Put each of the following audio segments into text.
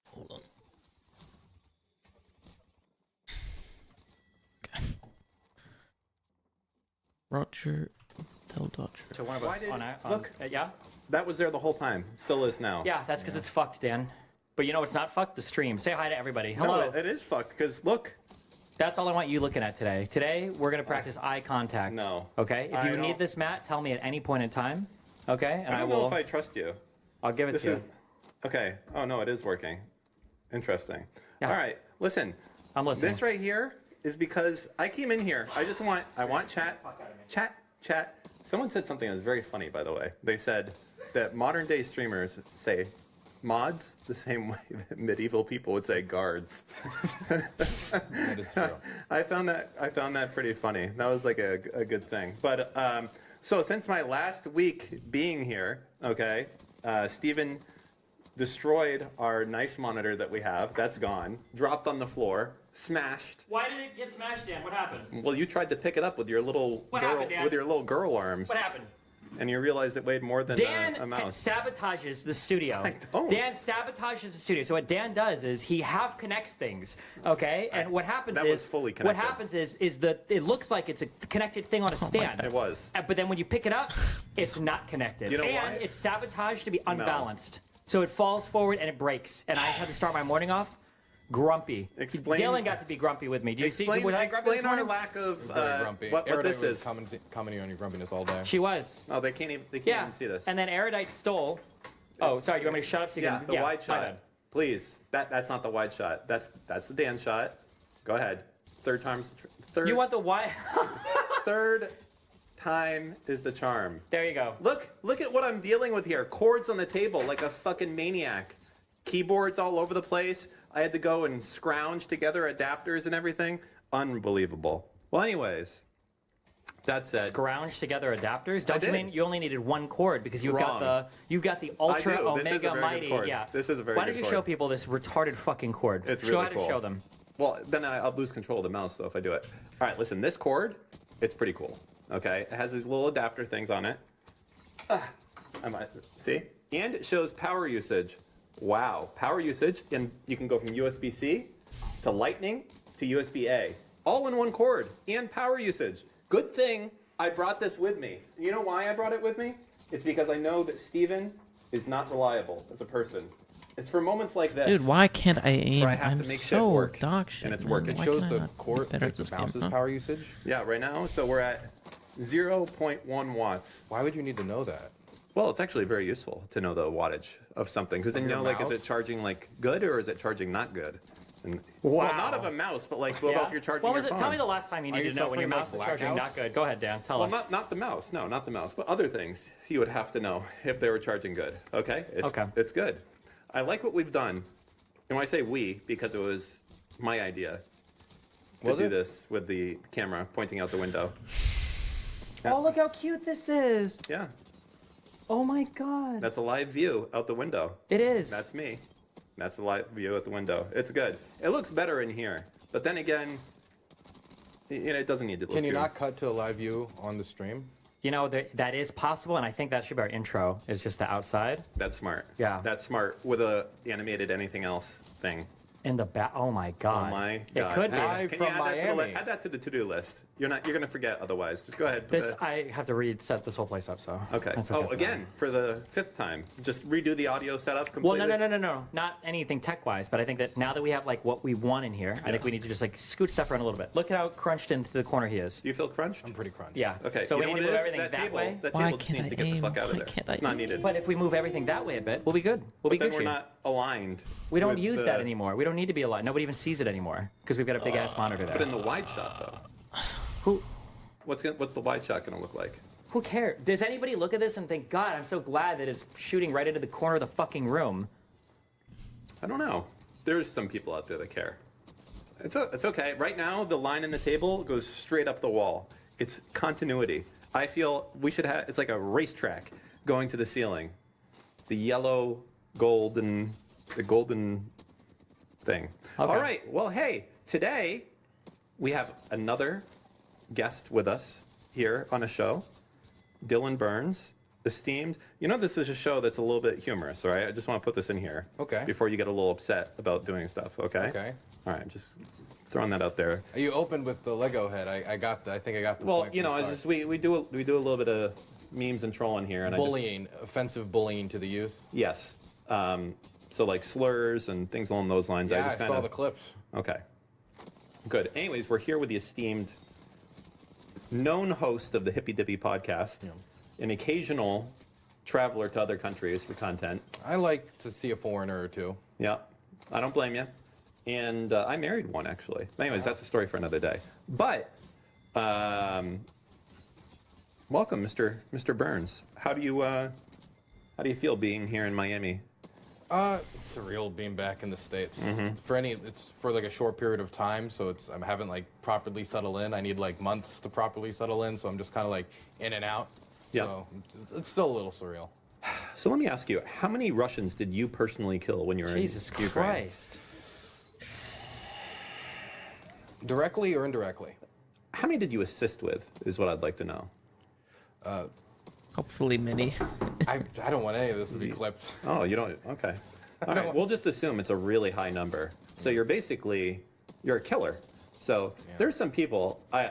Hold on. Okay. Roger, tell Dodger. So one of us look, yeah? that was there the whole time. Still is now. Yeah, that's because it's fucked, Dan. But you know what's not fucked? The stream. Say hi to everybody. Hello. No, it is fucked, because look. That's all I want you looking at today. Today, we're going to practice eye contact. No. Okay? If you need this, Matt, tell me at any point in time. Okay? And I don't know if I trust you. I'll give it to you. Okay. Oh, no, it is working. Interesting. Yeah. All right. Listen. I'm listening. This right here is because I came in here. I want chat. Someone said something that was very funny, by the way. They said that modern day streamers say mods the same way that medieval people would say guards. That is true. I found that pretty funny. That was like a good thing. But so since my last week being here, okay, Steven destroyed our nice monitor that we have. That's gone. Dropped on the floor. Smashed. Why did it get smashed, Dan? What happened? Well, you tried to pick it up with your little girl arms. What happened? And you realized it weighed more than a mouse. sabotages the studio. I don't. Dan sabotages the studio. So what Dan does is he half connects things, okay? And what happens that is was fully connected. What happens is that it looks like it's a connected thing on a stand. It was. But then when you pick it up, it's not connected. You know and why? it's sabotaged to be unbalanced. So it falls forward and it breaks. And I have to start my morning off grumpy. Dylan got to be grumpy with me. Do you see? Was I grumpy this Explain our morning? lack of Very grumpy. what this was is. commenting on your grumpiness all day. She was. Oh, they can't even see this. And then Erudite stole. Oh, sorry. You want me to shut up so you can? The wide my shot. bad. Please. That's not the wide shot. That's the Dan shot. Go ahead. Third. You want the wide? Third time is the charm. There you go. Look at what I'm dealing with here. Cords on the table like a fucking maniac. Keyboards all over the place. I had to go and scrounge together adapters and everything. Unbelievable. Well, anyways, that said, Scrounge together adapters. Don't you did. mean you only needed one cord because you've Wrong. got the ultra I do. This is a omega very mighty. good cord. Yeah. This is a very Why good don't you cord. show people this retarded fucking cord? It's show really how to cool. show them. Well, then I'll lose control of the mouse though if I do it. All right, listen. This cord, it's pretty cool. Okay, it has these little adapter things on it. See, and it shows power usage. Wow, power usage, and you can go from USB-C to Lightning to USB-A, all in one cord, and power usage. Good thing I brought this with me. You know why I brought it with me? It's because I know that Steven is not reliable as a person. It's for moments like this. Dude, why can't I aim? Where I have I'm to make shit so work, dog shit. and it's man. working. It Why shows can I the not be cord, better like at the this game, mouse's huh? power usage. Yeah, right now, so we're at 0.1 watts. Why would you need to know that? Well, it's actually very useful to know the wattage of something because then you Of know, your like, is it mouse? charging like good or is it charging not good? And, Wow. Well, not of a mouse, but like, well, if you're charging What your was it? phone. Tell me the last time you Are needed you to know when your suffering mouse like is charging not blackouts? good. Go ahead, Dan. Tell Well, us. not the mouse. No, not the mouse, but other things you would have to know if they were charging good. Okay? It's good. I like what we've done. And when I say we, because it was my idea to Was do it? this with the camera pointing out the window. Oh, look how cute this is. Yeah, Oh my God. that's a live view out the window. It is. That's me. That's a live view at the window. It's good. It looks better in here. But then again, it doesn't need to look Can you good. not cut to a live view on the stream? You know, that is possible, and I think that should be our intro, is just the outside. That's smart. Yeah. That's smart with a animated anything else thing. In the back. Oh my God. Oh my It God. could be. Live Can from you add Miami. add that to the to-do list? You're gonna forget otherwise. Just go ahead. I have to set this whole place up, so. Okay. that's Oh, for me. again, for the 5th time. Just redo the audio setup Well, completely. no. Not anything tech-wise, but I think that now that we have like what we want in here, I think we need to just like scoot stuff around a little bit. Look at how crunched into the corner he is. Do you feel crunched? I'm pretty crunchy. Yeah. Okay. So you we know need to what move it is? everything that table, way. That Why table just can't needs to I get the aim? fuck out of Why there. can't I It's not aim? needed. But if we move everything that way a bit, we'll be good. We'll be Then Gucci. we're not aligned. We don't with use the- that anymore. We don't need to be aligned. Nobody even sees it anymore because we've got a big ass monitor there. But in the wide shot, though, Who what's the wide shot gonna look like? who cares? Does anybody look at this and think, God, I'm so glad that it's shooting right into the corner of the fucking room? I don't know. There's some people out there that care. It's okay. Right now, the line in the table goes straight up the wall. It's continuity. I feel we should have. It's like a racetrack going to the ceiling. The yellow, golden thing. Okay. All right. Well, hey, today we have another guest with us here on a show. Dylan Burns, esteemed. You know, this is a show that's a little bit humorous, all right? I just want to put this in here. Okay. Before you get a little upset about doing stuff, okay? Okay. All right, just throwing that out there. You opened with the Lego head. I think I got the Well, point you from know, the it's start. just we do a little bit of memes and trolling here, and Bullying, offensive bullying to the youth. yes. So like slurs and things along those lines. Yeah, I just I kind saw of the clips. Okay. Good. Anyways, we're here with the esteemed, known host of the Hippy Dippy podcast, an occasional traveler to other countries for content. I like to see a foreigner or two. Yeah, I don't blame you. And I married one, actually. Anyways, that's a story for another day. But welcome, Mr. Burns. How do you feel being here in Miami? It's surreal being back in the States. It's for like a short period of time, so I haven't like properly settled in. I need like months to properly settle in, so I'm just kind of like in and out. Yeah. So it's still a little surreal. So let me ask you, how many Russians did you personally kill when you were Jesus in Ukraine? Christ. Directly or indirectly? How many did you assist with, is what I'd like to know. Hopefully many. I don't want any of this to be clipped. Oh, you don't? Okay. All right, we'll just assume it's a really high number. So you're a killer. So there's some people, I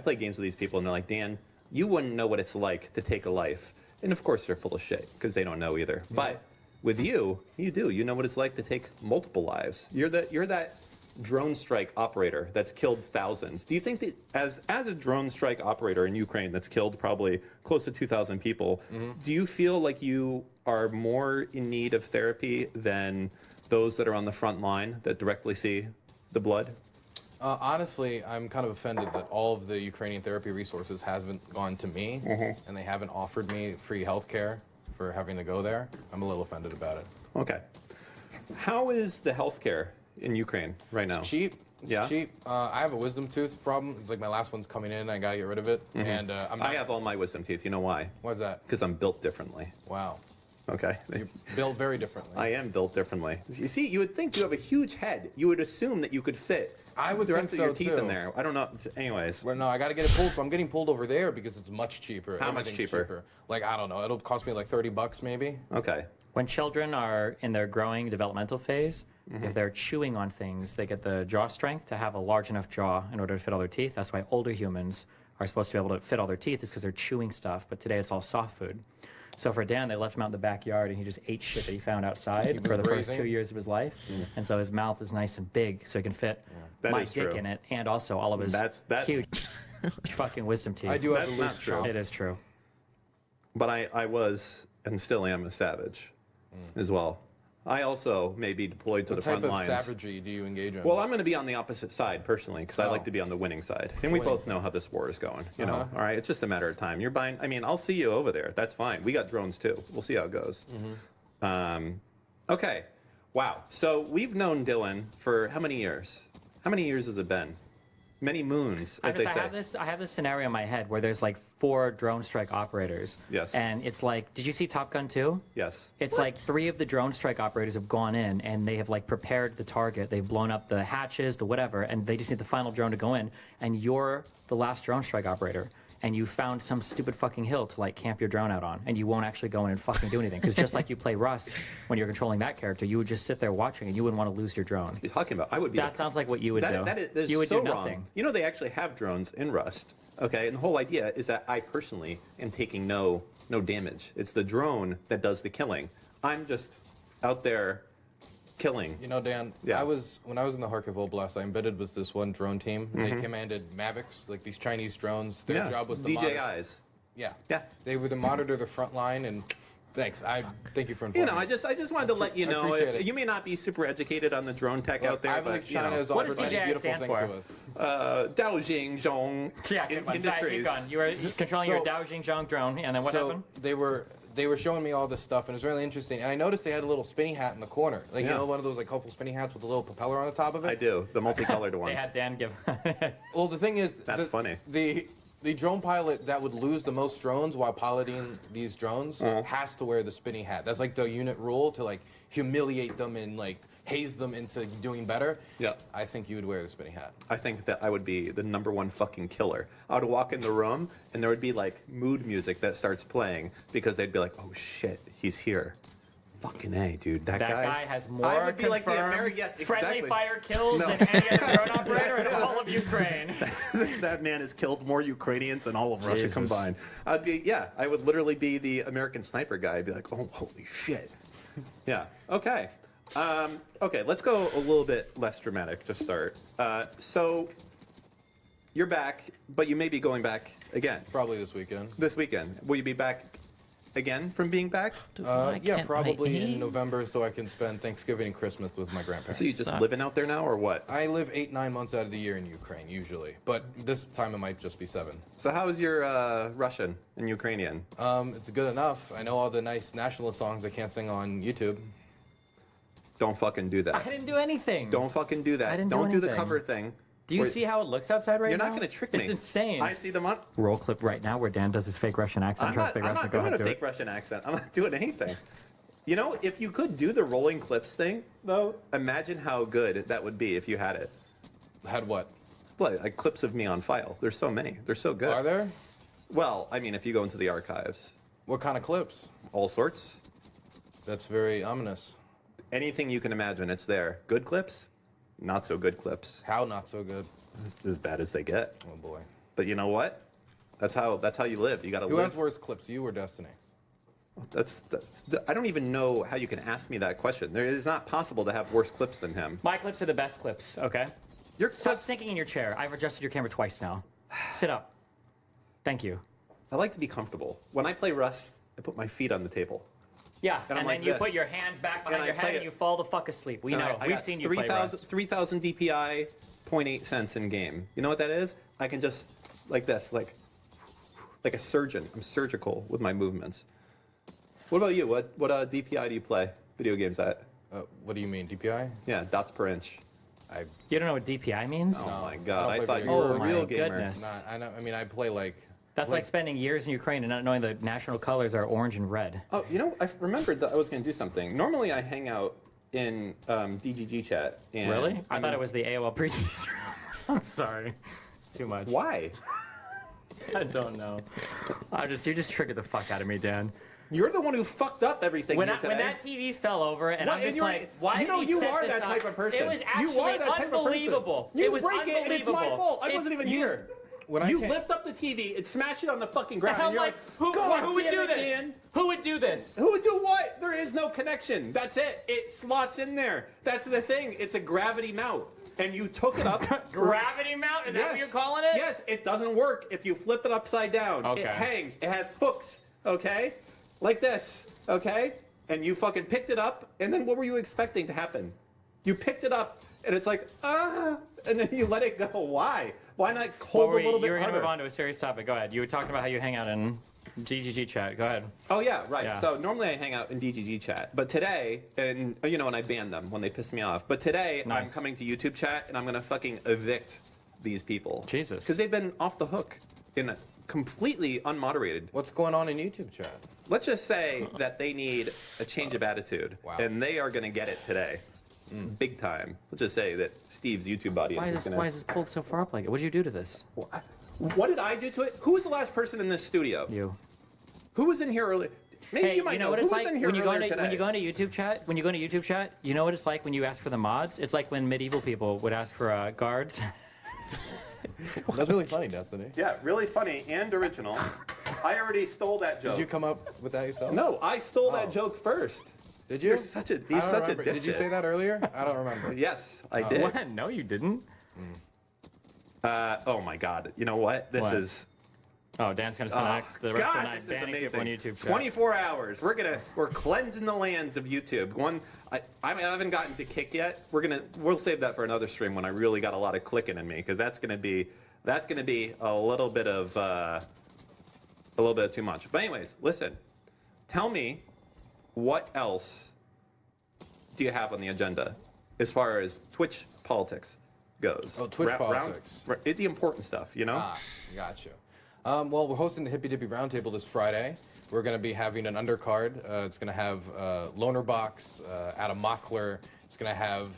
play games with these people and they're like, Dan, you wouldn't know what it's like to take a life. And of course they're full of shit because they don't know either. But with you do. You know what it's like to take multiple lives. You're that drone strike operator that's killed thousands. Do you think that as a drone strike operator in Ukraine that's killed probably close to 2,000 people, do you feel like you are more in need of therapy than those that are on the front line that directly see the blood? Honestly, I'm kind of offended that all of the Ukrainian therapy resources haven't gone to me, and they haven't offered me free health care for having to go there. I'm a little offended about it. Okay. How is the healthcare in Ukraine right now? Cheap. It's Yeah? cheap. I have a wisdom tooth problem. It's like my last one's coming in. I gotta get rid of it. And I'm not. I have all my wisdom teeth. You know why? Why's that? Because I'm built differently. Wow. Okay. You're built very differently. I am built differently. You see, you would think you have a huge head. You would assume that you could fit I would the rest think of your so, teeth in too. there. I don't know. Anyways. Well, no, I gotta get it pulled. So I'm getting pulled over there because it's much cheaper. How much Everything's cheaper? Like, I don't know. It'll cost me like $30 maybe. Okay. When children are in their growing developmental phase, if they're chewing on things, they get the jaw strength to have a large enough jaw in order to fit all their teeth. That's why older humans are supposed to be able to fit all their teeth, is because they're chewing stuff. But today it's all soft food. So for Dan, they left him out in the backyard, and he just ate shit that he found outside was for the first grazing. 2 years of his life. And so his mouth is nice and big, so he can fit That my is dick true. in it, and also all of his That's- huge fucking wisdom teeth. I do have That's a not loose true. chomp. It is true. But I was and still am a savage as well. I also may be deployed to What the type front of lines. savagery do you engage in? Well, I'm going to be on the opposite side personally because I like Oh. to be on the winning side, and we Winning. both know how this war is going. You know, Uh-huh. all right. It's just a matter of time. You're buying. I mean, I'll see you over there. That's fine. We got drones too. We'll see how it goes. Okay. Wow. So we've known Dylan for how many years? How many years has it been? Many moons, as they say. I have this scenario in my head where there's like 4 drone strike operators. Yes. And it's like, did you see Top Gun 2? Yes. It's like 3 of the drone strike operators have gone in and they have like prepared the target. They've blown up the hatches, the whatever, and they just need the final drone to go in. And you're the last drone strike operator. and you found some stupid fucking hill to like camp your drone out on, and you won't actually go in and fucking do anything. Because just like you play Rust, when you're controlling that character, you would just sit there watching, and you wouldn't want to lose your drone. What are you talking about? I would be. That sounds like what you would do. That is you would so do nothing. wrong. You know, they actually have drones in Rust. Okay, and the whole idea is that I personally am taking no damage. It's the drone that does the killing. I'm just out there killing. You know, Dan, Yeah. when I was in the Kharkiv Oblast, I embedded with this one drone team. And They commanded Mavics, like these Chinese drones. Their job was to DJIs. Yeah. Yeah. They were to monitor the front line and thanks. Thank you for informing You know, me. I just wanted to let you I know, appreciate it. you may not be super educated on the drone tech out there, I believe but you know, China has What offered does many DJI beautiful stand things for? to us. Daojing Zhong Yeah, keep Industries. going. You were controlling your Dao Jingzhong drone, and then what happened? They were showing me all this stuff, and it was really interesting. And I noticed they had a little spinny hat in the corner, like Yeah. you know, one of those like hopeful spinny hats with a little propeller on the top of it. I do, the multicolored They ones. had Dan give. Well, the thing is, That's funny. The drone pilot that would lose the most drones while piloting these drones has to wear the spinny hat. That's like the unit rule to like humiliate them and like haze them into doing better. Yeah. I think you would wear the spinny hat. I think that I would be the #1 fucking killer. I would walk in the room and there would be like mood music that starts playing because they'd be like, "Oh shit, he's here." Fucking A, dude. That guy has more I would be like the confirmed American. Yes, friendly exactly. fire kills No. than any other drone operator in all of Ukraine. That man has killed more Ukrainians than all of Russia Jesus. combined. I would literally be the American sniper guy. I'd be like, "Oh, holy shit." Yeah. Okay. Okay, let's go a little bit less dramatic to start. So you're back, but you may be going back again Probably this weekend. this weekend. Will you be back again from being back? Dude, why Yeah, can't probably I in aim? November, so I can spend Thanksgiving and Christmas with my grandparents. So you just Suck. living out there now, or what? I live 8-9 months out of the year in Ukraine usually, but this time it might just be 7. So how is your Russian and Ukrainian? It's good enough. I know all the nice nationalist songs I can't sing on YouTube. Don't fucking do I that. didn't do anything. Don't fucking do that. I didn't do Don't do the anything. cover thing. Do you Where- see how it looks outside right You're now? not going to trick me. It's insane. I see them on. Roll clip right now where Dan does his fake Russian accent. I'm Tries not, fake I'm Russian. not Go doing ahead, a do fake it. Russian accent. I'm not doing anything. You know, if you could do the rolling clips thing, though, imagine how good that would be if you had it. Had what? Like clips of me on file. There's so many. They're so good. Are there? Well, I mean, if you go into the archives, What kind of clips? all sorts. That's very ominous. Anything you can imagine, it's there. Good clips, not so good clips. How not so good? As bad as they get. Oh boy. But you know what? That's how you live. You got to Who live. has worse clips, you or Destiny? That's I don't even know how you can ask me that question. It is not possible to have worse clips than him. My clips are the best clips, okay? Your Stop clips, sinking in your chair. I've adjusted your camera twice now. Sit up. Thank you. I like to be comfortable. When I play Rust, I put my feet on the table. Yeah, And I'm and like then you this. put your hands back behind And I your head play and it. you fall the fuck asleep. We And know. I We've got seen you play Rust. 3,000 DPI, 0.8 cents in game. You know what that is? I can just, like this, like a surgeon. I'm surgical with my movements. What about you? What DPI do you play video games at? What do you mean, DPI? Yeah, dots per inch. You don't know what DPI means? Oh my I god, don't I play thought video you were games. a Oh real my gamer. goodness. Nah, I know. I mean, I play like. That's like spending years in Ukraine and not knowing the national colors are orange and red. Oh, you know, I remembered that I was going to do something. Normally I hang out in DGG chat. And, Really? I thought mean, it was the AOL pre I'm sorry. Too much. Why? I don't know. You just triggered the fuck out of me, Dan. You're the one who fucked up everything When here today. that TV fell over, and What? I'm just And you're- like, why you know, did he you set are this that up? type of person. It was You actually are that type of person. unbelievable. You it was break it, and it's my fault. I It's- wasn't even you- here. When I You can't- lift up the TV and smash it on the fucking ground. I'm and you're like, "God who would damn do it, this? Dan." Who would do this? Who would do what? There is no connection. That's it. It slots in there. That's the thing. It's a gravity mount. And you took it up. Gravity mount? Is that what you're calling it? Yes, it doesn't work if you flip it upside down. Okay. It hangs. It has hooks, okay? Like this, okay? And you fucking picked it up, and then what were you expecting to happen? You picked it up, and it's like, and then you let it go. Why? Why not hold a little bit You were going to harder? move on to a serious topic. Go ahead. You were talking about how you hang out in GGG chat. Go ahead. Oh yeah, right. Yeah. So normally I hang out in DGG chat, but today, and you know, and I ban them when they piss me off. But today I'm Nice. coming to YouTube chat, and I'm gonna fucking evict these people. Jesus. Because they've been off the hook in a completely unmoderated. What's going on in YouTube chat? Let's just say that they need a change of attitude, Wow. and they are gonna get it today, big time. Let's just say that Steve's YouTube audience Why is is gonna. this pulled so far up like it? What did you do to this? What did I do to it? Who was the last person in this studio? You. Who was in here earlier? Maybe Hey, you might you know know. what Who it's was like in here when you go earlier into today? when you go into YouTube chat? When you go into YouTube chat, you know what it's like when you ask for the mods? It's like when medieval people would ask for guards. That's really funny, Destiny. Yeah, really funny and original. I already stole that joke. Did you come up with that yourself? No, I stole Oh. that joke first. Did you? You're such a I he's don't such remember. a dipshit. Did you say that earlier? I don't remember. Yes, I did. What? No, you didn't. Oh my God! You know what? This What? is. Oh, Dan's gonna spend the rest of the night this is banning people on amazing. YouTube chat. 24 hours. We're cleansing the lands of YouTube. I haven't gotten to Kick yet. We'll save that for another stream when I really got a lot of clicking in me, because that's gonna be a little bit of too much. But anyways, listen. Tell me, what else do you have on the agenda as far as Twitch politics goes? Oh, Twitch politics. The important stuff, you know? Ah, got you. Well, we're hosting the Hippy Dippy Roundtable this Friday. We're going to be having an undercard. It's going to have Lonerbox, Adam Mockler. It's going to have,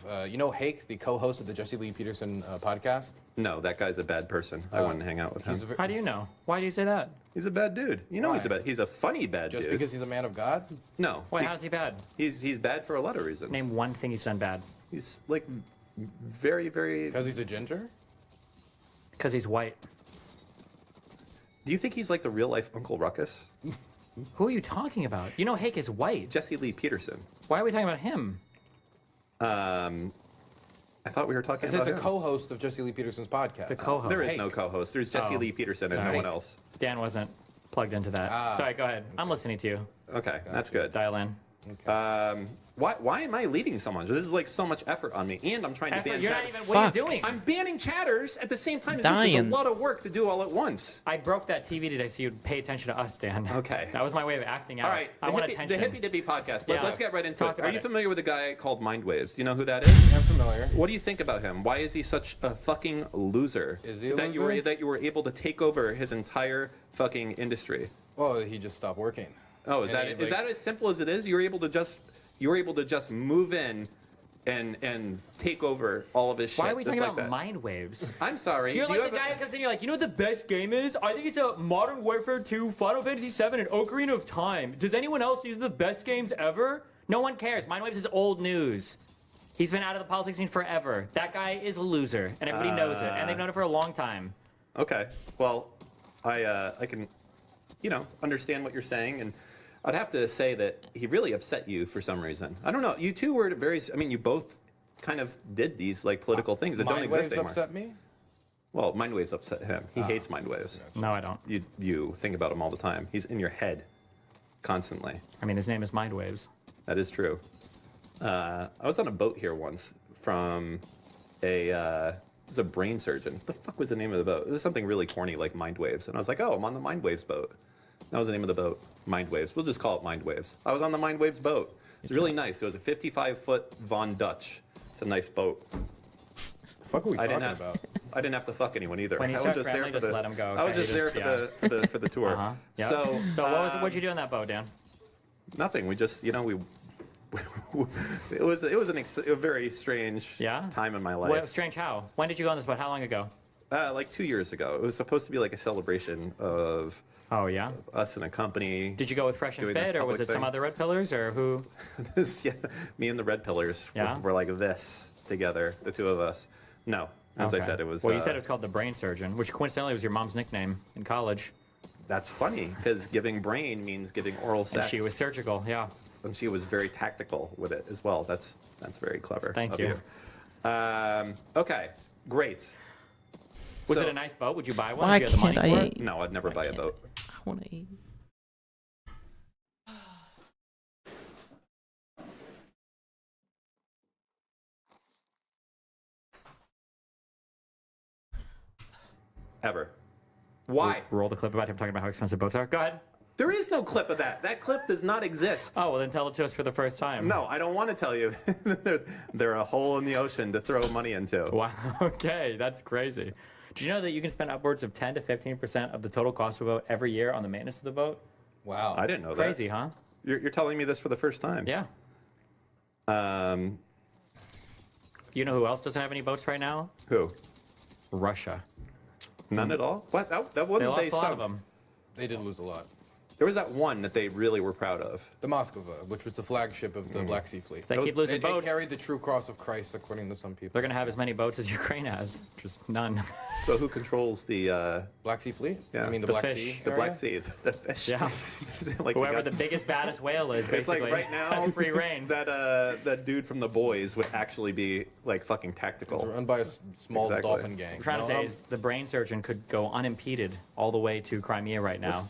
Hake, the co-host of the Jesse Lee Peterson podcast. No, that guy's a bad person. I wouldn't hang out with him. How do you know? Why do you say that? He's a bad dude. You know Why? he's a funny bad Just dude. because he's a man of God? No. Why? How's he bad? He's bad for a lot of reasons. Name one thing he's done bad. He's like very, very. Because he's a ginger? Because he's white. Do you think he's like the real life Uncle Ruckus? Who are you talking about? You know Hake is white. Jesse Lee Peterson. Why are we talking about him? I thought we were talking Is about it the him. co-host of Jesse Lee Peterson's podcast? The co-host. There is Hake. no co-host. There's Jesse Oh. Lee Peterson and no Sorry. one else. Dan wasn't plugged into that. Ah. Sorry, go ahead. I'm listening to you. Okay, that's good. Dial in. Why am I leading so much? This is like so much effort on me, and I'm trying to ban You're not chatters. even. What are you Fuck. doing? I'm banning chatters at the same time. This is Dying. a lot of work to do all at once. I broke that TV today so you'd pay attention to us, Dan. Okay. That was my way of acting out. All right, I want attention. the Hippy Dippy podcast. Yeah. Let's get right into Talk it. Are about you it. familiar with a guy called Mindwaves? Do you know who that is? I'm familiar. What do you think about him? Why is he such a fucking loser? Is he a that loser? that you were able to take over his entire fucking industry? Well, he just stopped working. Oh, is And that he, is like- that as simple as it is? You were able to just move in and take over all of his shit. Why are we just talking like about that. mind waves? I'm sorry. You're do like you the have guy who comes in, you're like, you know what the best game is? I think it's a Modern Warfare 2, Final Fantasy 7, and Ocarina of Time. Does anyone else use the best games ever? No one cares. Mind waves is old news. He's been out of the politics scene forever. That guy is a loser, and everybody knows it, and they've known it for a long time. Okay. Well, I can, understand what you're saying, and I'd have to say that he really upset you for some reason. I don't know. You two were you both kind of did these like political things that don't Mind exist waves anymore. upset me? Well, Mindwaves upset him. He hates Mindwaves. No, I don't. You think about him all the time. He's in your head constantly. I mean, his name is Mind Waves. That is true. I was on a boat here once from it was a brain surgeon. What the fuck was the name of the boat? It was something really corny like Mindwaves. And I was like, oh, I'm on the Mindwaves boat. That was the name of the boat. Mindwaves. We'll just call it Mindwaves. I was on the Mindwaves boat. It's really nice. It was a 55-foot Von Dutch. It's a nice boat. The fuck are we talking about? I didn't have to fuck anyone either. When you I start was just there friendly, for just the. let him go, I was okay? just there Just- for the tour. Uh-huh. Yep. So what'd you do on that boat, Dan? nothing. We just we. it was a very strange Yeah? time in my life. What, strange how? When did you go on this boat? How long ago? Like 2 years ago. It was supposed to be like a celebration of Oh, yeah? us in a company. Did you go with Fresh and Doing this Fit, or was public it some thing. other Red Pillars, or who? Me and the Red Pillars Yeah? were like this together, the two of us. No, as I Okay. said, it was. Well, you said it was called the Brain Surgeon, which coincidentally was your mom's nickname in college. That's funny because giving brain means giving oral sex. And she was surgical, yeah. And she was very tactical with it as well. That's very clever. Thank of you. Okay, great. Was So- it a nice boat? Would you buy one Why if you had the money can't for I it? eat? No, I'd never buy a boat. I want to eat. Ever. Why? Roll the clip about him talking about how expensive boats are. Go ahead. There is no clip of that. That clip does not exist. Oh, well, then tell it to us for the first time. No, I don't want to tell you. they're a hole in the ocean to throw money into. Wow, okay, that's crazy. Do you know that you can spend upwards of 10 to 15% of the total cost of a boat every year on the maintenance of the boat? Wow. I didn't know Crazy, huh? that. You're telling me this for the first time. Yeah. You know who else doesn't have any boats right now? Who? Russia. None at all. What? That They wasn't lost they a lot sunk. of them. They did lose a lot. There was that one that they really were proud of. The Moskva, which was the flagship of the Black Sea Fleet. They keep losing It boats. carried the true cross of Christ, according to some people. They're going to have as many boats as Ukraine has, which is none. So who controls the Black Sea Fleet? Yeah. I mean, the The Black fish. Sea. the area? Black Sea, the fish? Yeah. Like we Whoever got- the biggest, baddest whale is, It's basically, like right now, has free reign. that dude from The Boys would actually be like fucking It's tactical. run by a small Exactly. dolphin gang. What I'm trying to say is the brain surgeon could go unimpeded all the way to Crimea right now.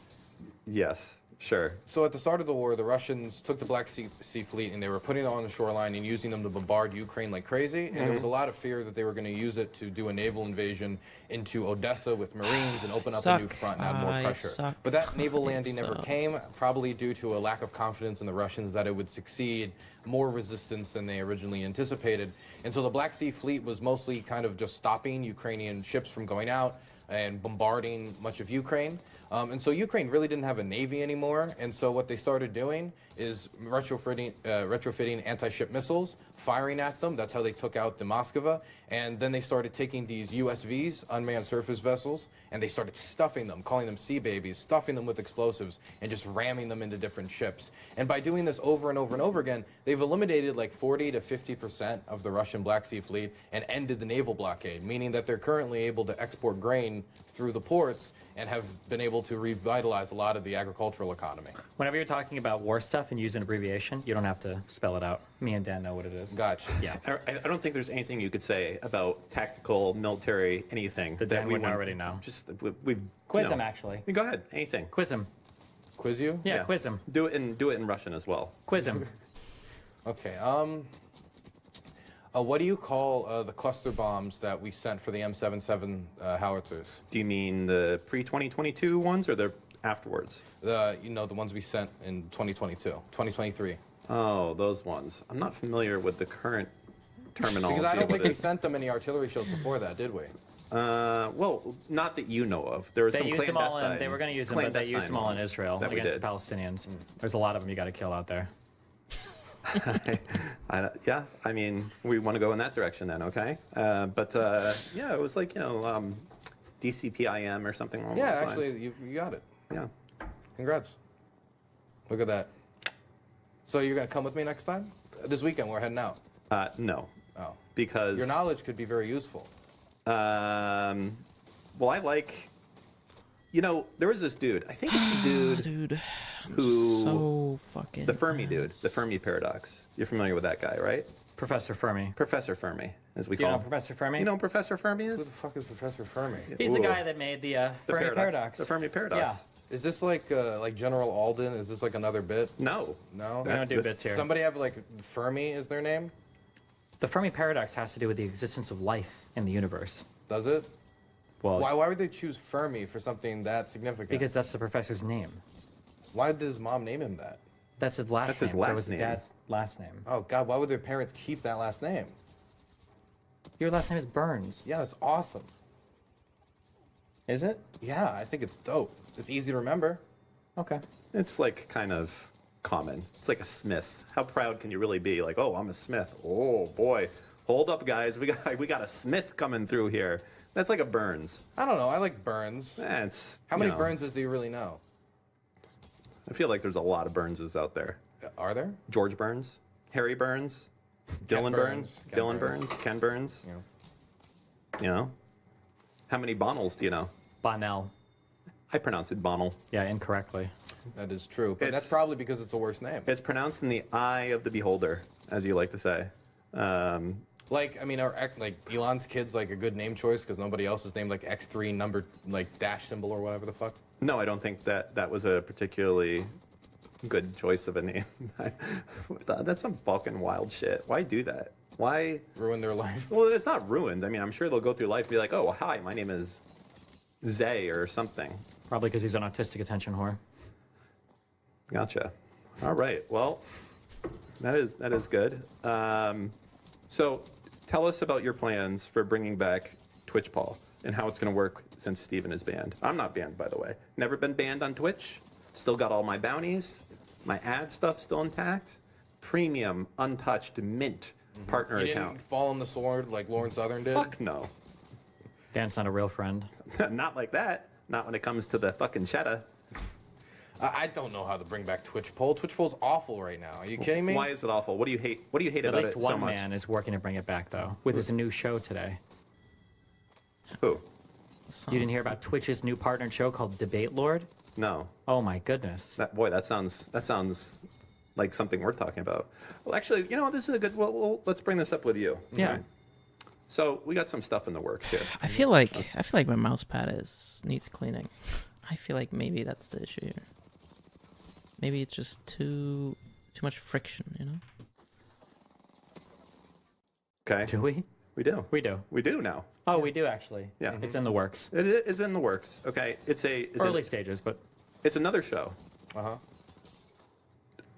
Yes, sure. So at the start of the war, the Russians took the Black Sea Fleet and they were putting it on the shoreline and using them to bombard Ukraine like crazy. And there was a lot of fear that they were going to use it to do a naval invasion into Odessa with Marines and open up a new Suck. front and add more I pressure. suck. But that naval landing Suck. never came, probably due to a lack of confidence in the Russians that it would succeed, more resistance than they originally anticipated. And so the Black Sea Fleet was mostly kind of just stopping Ukrainian ships from going out and bombarding much of Ukraine. And so Ukraine really didn't have a navy anymore. And so what they started doing is retrofitting anti-ship missiles, firing at them. That's how they took out the Moskva. And then they started taking these USVs, unmanned surface vessels, and they started stuffing them, calling them sea babies, stuffing them with explosives, and just ramming them into different ships. And by doing this over and over and over again, they've eliminated like 40 to 50% of the Russian Black Sea Fleet and ended the naval blockade, meaning that they're currently able to export grain through the ports and have been able to revitalize a lot of the agricultural economy. Whenever you're talking about war stuff and use an abbreviation, you don't have to spell it out. Me and Dan know what it is. Gotcha. Yeah. I don't think there's anything you could say about tactical, military, anything That Dan wouldn't already know. Just we've Quiz you know. him, actually. Go ahead, anything. Quiz him. Quiz you? Yeah, quiz him. Do it in Russian as well. Quiz him. Okay. What do you call the cluster bombs that we sent for the M77 howitzers? Do you mean the pre-2022 ones or the afterwards? The ones we sent in 2022, 2023. Oh, those ones. I'm not familiar with the current terminology. Because I don't of think what we it- sent them any artillery shows before that, did we? Well, not that you know of. There was They some used them all in. clandestine- They were going to use them, but they used them all in clandestine Israel ones that we against the did. Palestinians. There's a lot of them you got to kill out there. Yeah, I mean, we want to go in that direction then, okay? Yeah, it was like, DCPIM or something along Yeah, those actually, lines. you got it. Yeah. Congrats. Look at that. So you're going to come with me next time? This weekend, we're heading out. No, Oh. because... Your knowledge could be very useful. Well, I like... there was this dude. I think it's the dude... Dude, I'm who- just so fucking. The Fermi dude. The ass. Fermi paradox. You're familiar with that guy, right? Professor Fermi. Professor Fermi, as we Do you call know him. Professor Fermi? You know who Professor Fermi Who is? the fuck is Professor Fermi? He's the Ooh. guy that made the Fermi paradox. The Fermi paradox. Yeah. Is this like General Alden? Is this like another bit? No. No? We don't do This- bits here. Somebody have like Fermi is their name? The Fermi paradox has to do with the existence of life in the universe. Does it? Well, Why would they choose Fermi for something that significant? because that's the professor's name. Why did his mom name him that? That's his last That's name. his So last it was his name. dad's last name. Oh God, why would their parents keep that last name? Your last name is Burns. Yeah, that's awesome. Is it? Yeah, I think it's dope. It's easy to remember. Okay. It's like kind of common. It's like a Smith. How proud can you really be? Like, oh, I'm a Smith. Oh boy. Hold up, guys. We got a Smith coming through here. That's like a Burns. I don't know. I like Burns. That's How many Burnses do you really know? I feel like there's a lot of Burnses out there. Are there? George Burns, Harry Burns, Dylan Burns, Ken Dylan Burns. Burns, Ken Burns. Yeah. You know, how many Bonnells do you know? Bonnell. I pronounce it Bonnell. Yeah, incorrectly. That is true. But that's It's- probably because it's a worse name. It's pronounced in the eye of the beholder, as you like to say. Like, I mean, are like Elon's kids like a good name choice because nobody else is named like X3 number like dash symbol or whatever the fuck? No, I don't think that was a particularly good choice of a name. That's some fucking wild shit. Why do that? Why? Ruin their life. Well, it's not ruined. I mean, I'm sure they'll go through life and be like, oh, hi, my name is Zay or something. Probably because he's an autistic attention whore. Gotcha. All right. Well, that is good. So tell us about your plans for bringing back Twitch, Paul, and how it's going to work since Steven is banned. I'm not banned, by the way. Never been banned on Twitch. Still got all my bounties. My ad stuff still intact. Premium, untouched, mint partner You account. didn't fall on the sword like Lauren Southern did. Fuck no. Dan's not a real friend. Not like that. Not when it comes to the fucking cheddar. I don't know how to bring back Twitch poll. Twitch poll's awful right now. Are you kidding me? Why is it awful? What do you hate? What do you hate At about least it so one much? man is working to bring it back, though, with his new show today. Who? You didn't hear about Twitch's new partnered show called Debate Lord? No. Oh my goodness. That sounds like something we're talking about. Well, actually, you know, this is a good. Well, let's bring this up with you. Yeah. Right? So we got some stuff in the works here. I feel like my mouse pad needs cleaning. I feel like maybe that's the issue here. Maybe it's just too much friction, you know? Okay. Do we? We do. We do. We do now. Oh, we do actually. Yeah. It's in the works. It is in the works. Okay. It's Early stages, but It's another show Uh-huh.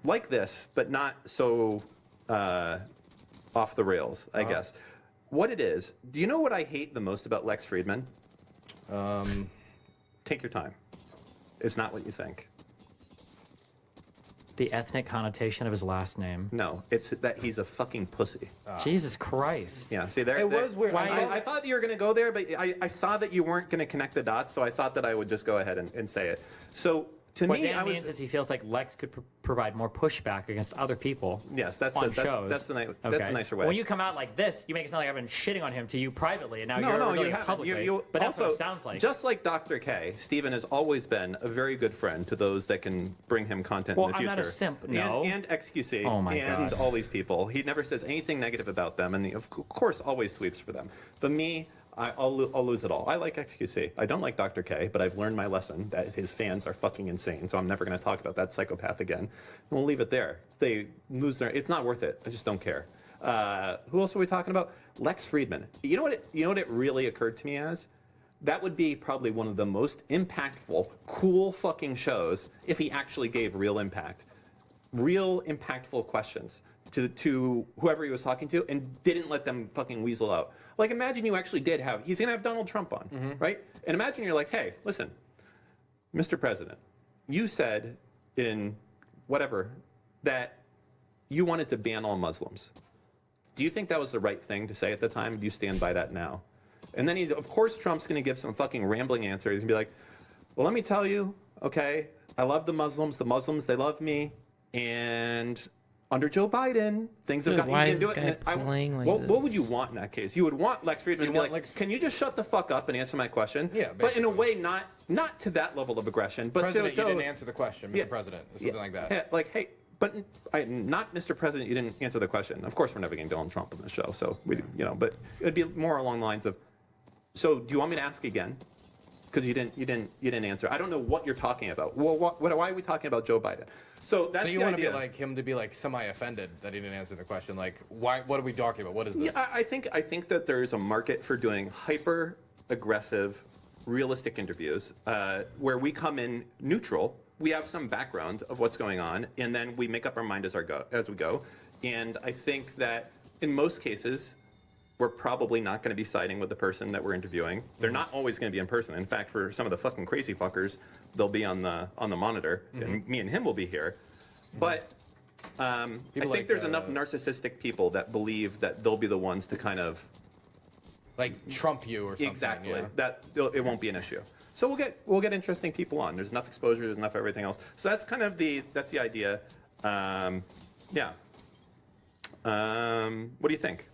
like this, but not so off the rails, I guess. What it is? Do you know what I hate the most about Lex Friedman? Take your time. It's not what you think. the ethnic connotation of his last name. No, it's that he's a fucking pussy. Jesus Christ. Yeah, see there. It was weird. I thought you were gonna go there, but I saw that you weren't gonna connect the dots, so I thought that I would just go ahead and say it. So to What me, Dan I was. means is he feels like Lex could provide more pushback against other people. Yes, that's on the shows. that's the Okay. that's a nicer way. When you come out like this, you make it sound like I've been shitting on him to you privately, and now No, you're no, revealing you it haven't. publicly. But that's what it sounds like. Just like Dr. K, Steven has always been a very good friend to those that can bring him content Well, in the I'm future. not a simp, no. And XQC, Oh my and God. all these people. He never says anything negative about them, and he, of course, always sweeps for them. But me, I'll lose it all. I like XQC. I don't like Dr. K, but I've learned my lesson that his fans are fucking insane. So I'm never going to talk about that psychopath again. And we'll leave it there. They lose their. It's not worth it. I just don't care. Who else are we talking about? Lex Friedman. You know what it really occurred to me as? That would be probably one of the most impactful, cool fucking shows if he actually gave real impact, real impactful questions to whoever he was talking to, and didn't let them fucking weasel out. Like, imagine you actually did have. He's gonna have Donald Trump on, right? And imagine you're like, hey, listen, Mr. President, you said in whatever that you wanted to ban all Muslims. Do you think that was the right thing to say at the time? Do you stand by that now? And then of course, Trump's going to give some fucking rambling answer. He's going to be like, well, let me tell you, okay, I love the Muslims, they love me, and under Joe Biden, things have Dude, gotten why easy is to do this it. guy And playing like what would you this? want in that case? You would want Lex Friedman to be want like, Lex- can you just shut the fuck up and answer my question? Yeah, but in a basically. way, not to that level of aggression, but President, to you didn't answer the question, Mr. Yeah. President, or something like that. Yeah, like, hey, but not Mr. President, you didn't answer the question. Of course, we're never getting Donald Trump on the show, so we, but it'd be more along the lines of, so do you want me to ask again? Because you didn't answer. I don't know what you're talking about. Well, why are we talking about Joe Biden? So that's So you the want to idea. be like him to be like semi-offended that he didn't answer the question? Like, why? What are we talking about? What is this? Yeah, I think that there is a market for doing hyper aggressive, realistic interviews where we come in neutral. We have some background of what's going on, and then we make up our mind as we go. And I think that in most cases, we're probably not going to be siding with the person that we're interviewing. They're not always going to be in person. In fact, for some of the fucking crazy fuckers, they'll be on the monitor, and me and him will be here. But I think like, there's enough narcissistic people that believe that they'll be the ones to kind of Like Trump you or something. exactly yeah. that it won't be an issue. So we'll get interesting people on. There's enough exposure. There's enough everything else. So that's kind of the idea. Yeah. What do you think?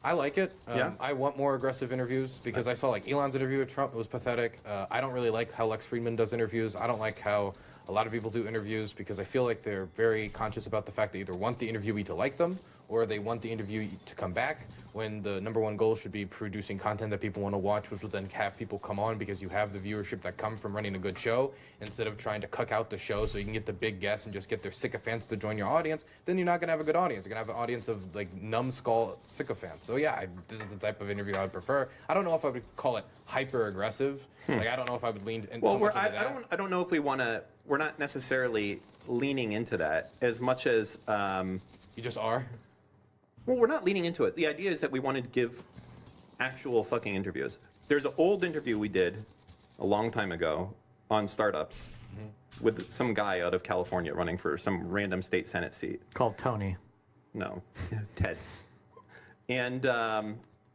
I like it. Yeah? I want more aggressive interviews because I saw like Elon's interview with Trump. It was pathetic. I don't really like how Lex Friedman does interviews. I don't like how a lot of people do interviews because I feel like they're very conscious about the fact they either want the interviewee to like them or they want the interviewee to come back, when the number one goal should be producing content that people want to watch, which will then have people come on because you have the viewership that comes from running a good show, instead of trying to cuck out the show so you can get the big guests and just get their sycophants to join your audience. Then you're not going to have a good audience. You're going to have an audience of like numbskull sycophants. So yeah, this is the type of interview I would prefer. I don't know if I would call it hyper aggressive. Like I don't know if I would lean in Well, so much into that. I don't know if we want to. We're not necessarily leaning into that as much as. You just are. Well, we're not leaning into it. The idea is that we wanted to give actual fucking interviews. There's an old interview we did a long time ago on startups with some guy out of California running for some random state Senate seat. Called Tony. No, Ted. And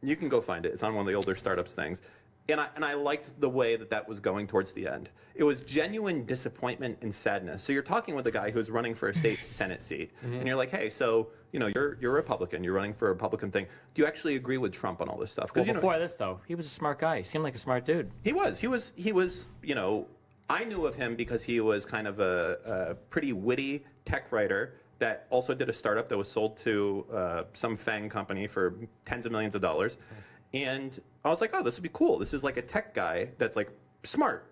you can go find it. It's on one of the older startups things. And I liked the way that was going towards the end. It was genuine disappointment and sadness. So you're talking with a guy who's running for a state Senate seat, and you're like, hey, so you're a Republican, you're running for a Republican thing. Do you actually agree with Trump on all this stuff? Well, before this though, he was a smart guy. He seemed like a smart dude. He was. I knew of him because he was kind of a pretty witty tech writer that also did a startup that was sold to some FANG company for tens of millions of dollars. And I was like, oh, this would be cool. This is like a tech guy that's like smart.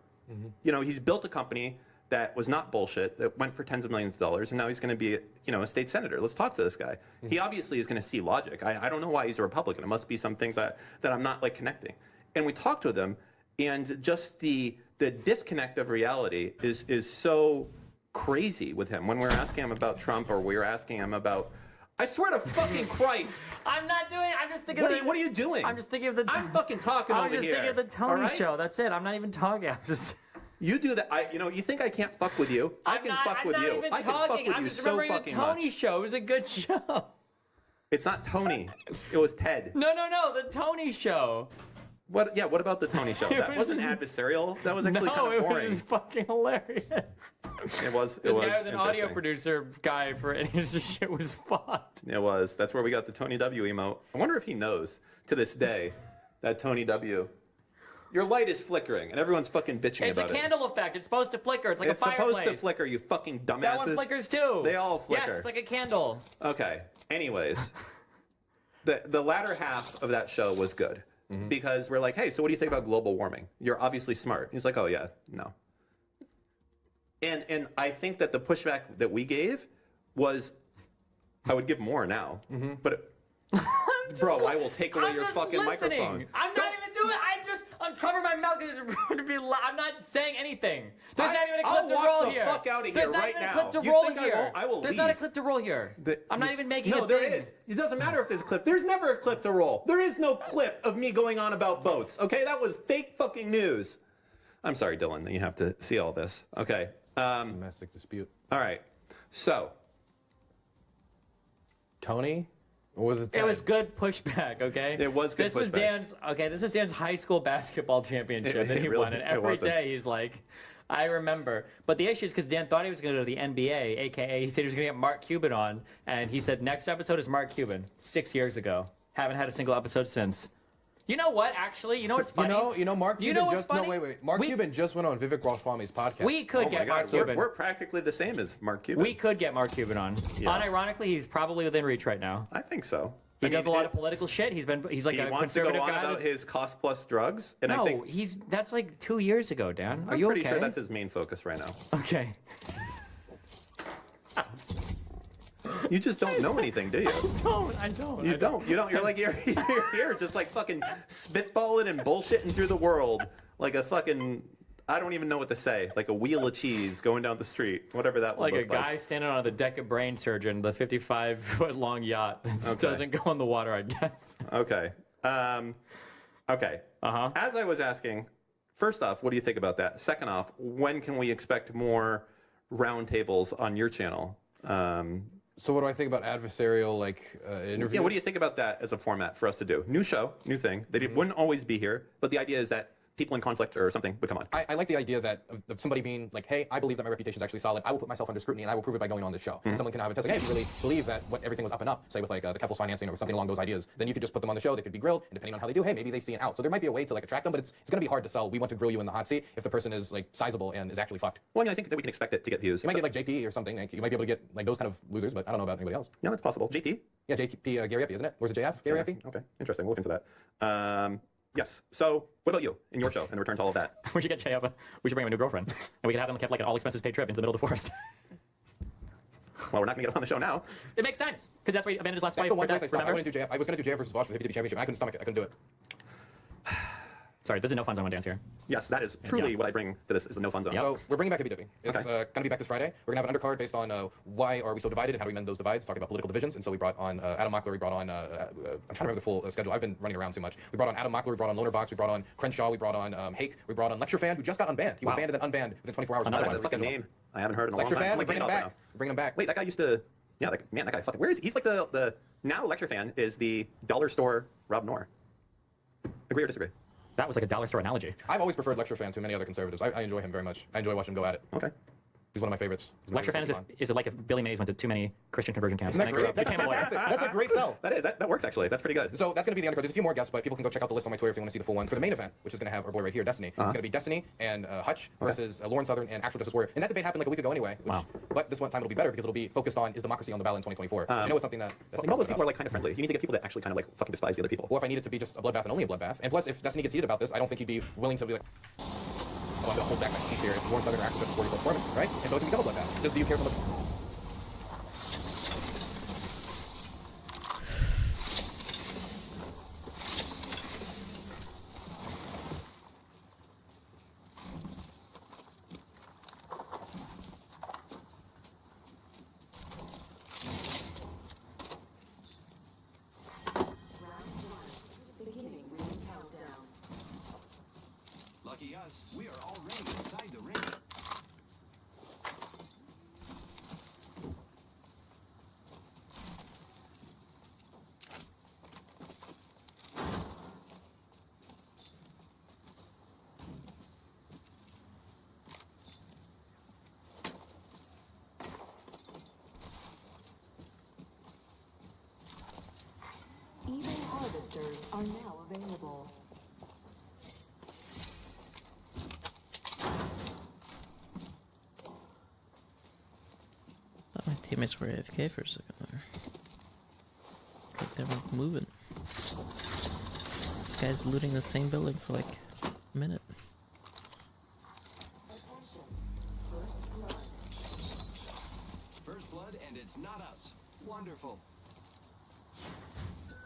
He's built a company that was not bullshit, that went for tens of millions of dollars, and now he's going to be a state senator. Let's talk to this guy. He obviously is going to see logic. I don't know why he's a Republican. It must be some things that I'm not like connecting. And we talked with him, and just the disconnect of reality is so crazy with him. When we're asking him about Trump, or we're asking him about, I swear to fucking Christ. I'm not doing it. I'm just thinking. What are you doing? I'm just thinking of the. I'm fucking talking over here. I'm just thinking of the Tony show. That's it. I'm not even talking. I'm just. You do that. You think I can't fuck with you? I can fuck with you. I can fuck with you so fucking much. The Tony show. It was a good show. It's not Tony. It was Ted. No. The Tony show. What? Yeah. What about the Tony show? That wasn't adversarial. That was actually kind of boring. It was fucking hilarious. It was. This guy was an audio producer guy and his shit was fucked. It was. That's where we got the Tony W emote. I wonder if he knows to this day that Tony W. Your light is flickering, and everyone's fucking bitching about it. It's a candle effect. It's supposed to flicker. It's like a fireplace. It's supposed to flicker, you fucking dumbasses. That one flickers too. They all flicker. Yes, it's like a candle. Okay. Anyways, the latter half of that show was good. Because we're like, hey, so what do you think about global warming? You're obviously smart. He's like, oh yeah, no. And I think that the pushback that we gave was, I would give more now, but bro, I will take away your fucking microphone. I'm not even doing it. I'm just uncover my mouth because it's going to be loud. I'm not saying anything. There's not even a clip to roll here. I'll walk the fuck out of here right now. There's not even a clip to roll here. I will leave. There's not a clip to roll here. I'm not even making a thing. No, there is. It doesn't matter if there's a clip. There's never a clip to roll. There is no clip of me going on about boats. Okay, that was fake fucking news. I'm sorry, Dylan, that you have to see all this. Okay. Domestic dispute. All right. So. Tony? Or was it Ted? It was good pushback, okay? It was good pushback. This was Dan's high school basketball championship that he won. And every day he's like, I remember. But the issue is because Dan thought he was going to go to the NBA, a.k.a. he said he was going to get Mark Cuban on. And he said, next episode is Mark Cuban, 6 years ago. Haven't had a single episode since. You know what, actually? You know what's funny? Mark Cuban just... No, wait. Mark Cuban just went on Vivek Ramaswamy's podcast. We could get Mark Cuban. We're practically the same as Mark Cuban. We could get Mark Cuban on. Yeah. Unironically, he's probably within reach right now. I think so. He does a lot of political shit. He's like a conservative guy. He wants to go on about his cost plus drugs. And no, I think that's like 2 years ago, Dan. Are you okay? I'm pretty sure that's his main focus right now. Okay. You just don't know anything, do you? I don't. You don't. You're like you're here just like fucking spitballing and bullshitting through the world like a fucking, I don't even know what to say, like a wheel of cheese going down the street, whatever that would look like. Like a guy standing on the deck of Brain Surgeon, the 55-foot long yacht that doesn't go in the water, I guess. Okay. Okay. As I was asking, first off, what do you think about that? Second off, when can we expect more roundtables on your channel? So what do I think about adversarial interviews? Yeah, what do you think about that as a format for us to do? New show, new thing. They wouldn't always be here, but the idea is that people in conflict or something would come on. I like the idea that of somebody being like, hey, I believe that my reputation is actually solid. I will put myself under scrutiny and I will prove it by going on this show. And someone can have a test like, hey, if you really believe that everything was up and up, say with like the Keffel's financing or something along those ideas, then you could just put them on the show. They could be grilled, and depending on how they do, hey, maybe they see an out. So there might be a way to like attract them, but it's going to be hard to sell. We want to grill you in the hot seat if the person is like sizable and is actually fucked. Well, I mean, I think that we can expect it to get views. You might get like JP or something. Like, you might be able to get like those kind of losers, but I don't know about anybody else. Yeah, that's possible. JP? Yeah, JP Gary Epi, isn't it? Or is it JF? Gary Epi? Okay, interesting. We'll look into that. Yes. So, what about you in your show in return to all of that? We should get Jay up. We should bring him a new girlfriend, and we could have him kept like an all expenses paid trip into the middle of the forest. Well, we're not gonna get him on the show now. It makes sense because that's where he abandoned his last wife. That's the one place I stopped. I wanted to do JF. I was gonna do JF versus Vosh for the Hippie Championship. I couldn't stomach it. I couldn't do it. Sorry, this is no fun zone dance here. Yes, that is truly what I bring to this is the no fun zone. Yep. So we're bringing back Hippie Dippy. It's going to be back this Friday. We're going to have an undercard based on why are we so divided and how do we mend those divides, talking about political divisions. And so we brought on Adam Mockler, we brought on, I'm trying to remember the full schedule. I've been running around too much. We brought on Adam Mockler, we brought on Loner Box, we brought on Crenshaw, we brought on Hake, we brought on Lecture Fan, who just got unbanned. He was banned and then unbanned within 24 hours. Another fucking name I haven't heard in a long time. Lecture Fan, like bringing him back. Bring him back. Wait, that guy used to, yeah, man, that guy fucking, where is he? He's like the now Lecture Fan is the dollar store Rob Noor. Agree or disagree? That was like a dollar store analogy. I've always preferred Lecture Fan to many other conservatives. I enjoy him very much. I enjoy watching him go at it. Okay. He's one of my favorites. Lecture Fan is it like if Billy Mays went to too many Christian conversion camps? Isn't that great? Became a lawyer. That's a great sell. That works actually. That's pretty good. So that's going to be the undercard. There's a few more guests, but people can go check out the list on my Twitter if they want to see the full one. For the main event, which is going to have our boy right here, Destiny, it's going to be Destiny and Hutch versus Lauren Southern and Actual Justice Warrior. And that debate happened like a week ago anyway. Wow. But this one time it'll be better because it'll be focused on is democracy on the ballot in 2024. I know it's something that All those people are like kind of friendly. You need to get people that actually kind of like fucking despise the other people. Or if I need it to be just a bloodbath and only a bloodbath. And plus, if Destiny gets heated about this, I don't think he'd be willing to be like, oh, I'm going to hold back my case here. It's Lauren Southern or Actual Justice Warrior plus Foreman, right? And so it can become a bloodbath. Just do you care so much? Lucky us, we are already inside the ring. Even harvesters are now available. Thought my teammates were AFK for a second there. Like they were moving. This guy's looting the same building for like a minute. First blood, and it's not us. Wonderful.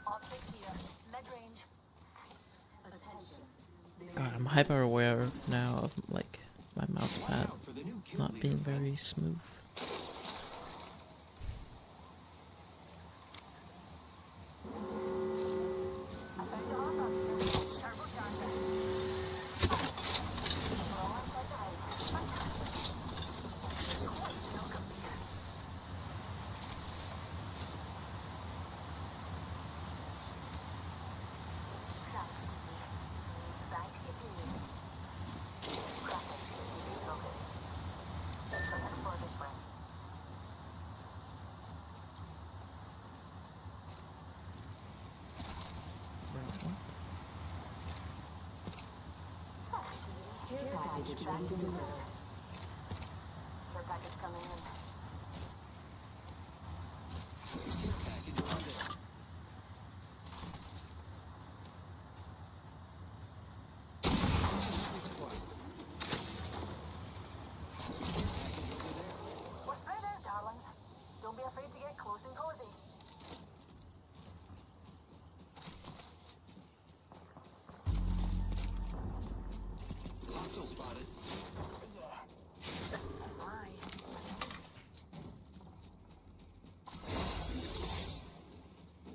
Optics here. Mid-range. Attention. God, I'm hyper aware now of like my mouse Watch pad out for the new kill not leader, being friends. very smooth. I found a harvester. Turbocharger. We're all inside the house. Fantastic. Crap. Thanks, you too. Crap. Okay. So let's for this way. Care package ready to deliver. Care package coming in. Package on there. We're spread out, darlings. Don't be afraid to get close and cozy. Hostile spotted. Yeah. My.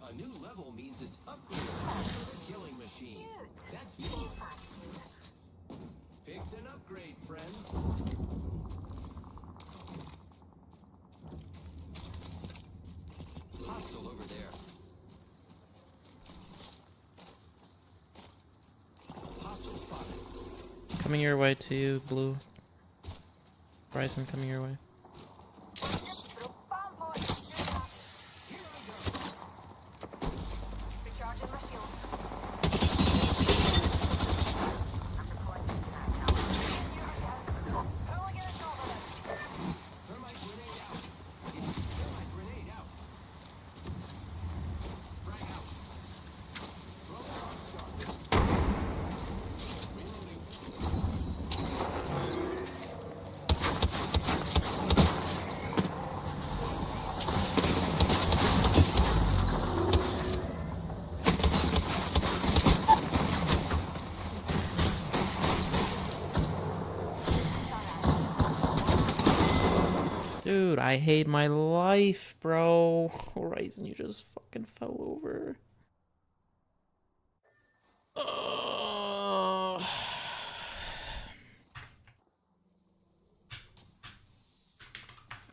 A new level means it's upgraded. Killing machine. That's me. Picked an upgrade, friends. Hostile over there. Hostile spotted. Coming your way to you, Blue. Bryson coming your way. Bomb boy. Here I go. Recharging my shields. I'm deploying to that tower. Hooligan is over there. Thermite grenade out. Thermite grenade out. Frag out. Throw rock star. Reloading. Dude, I hate my life, bro. Horizon, you just fucking fell over. Ugh.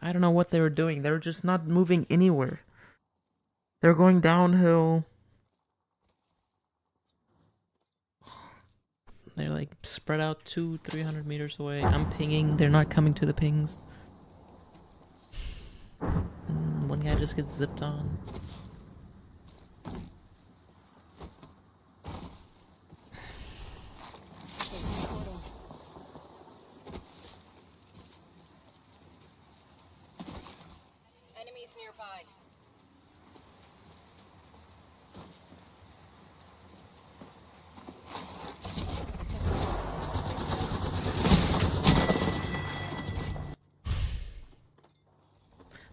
I don't know what they were doing. They were just not moving anywhere. They're going downhill. spread out 200-300 meters away. I'm pinging. They're not coming to the pings. And one guy just gets zipped on. Enemies nearby.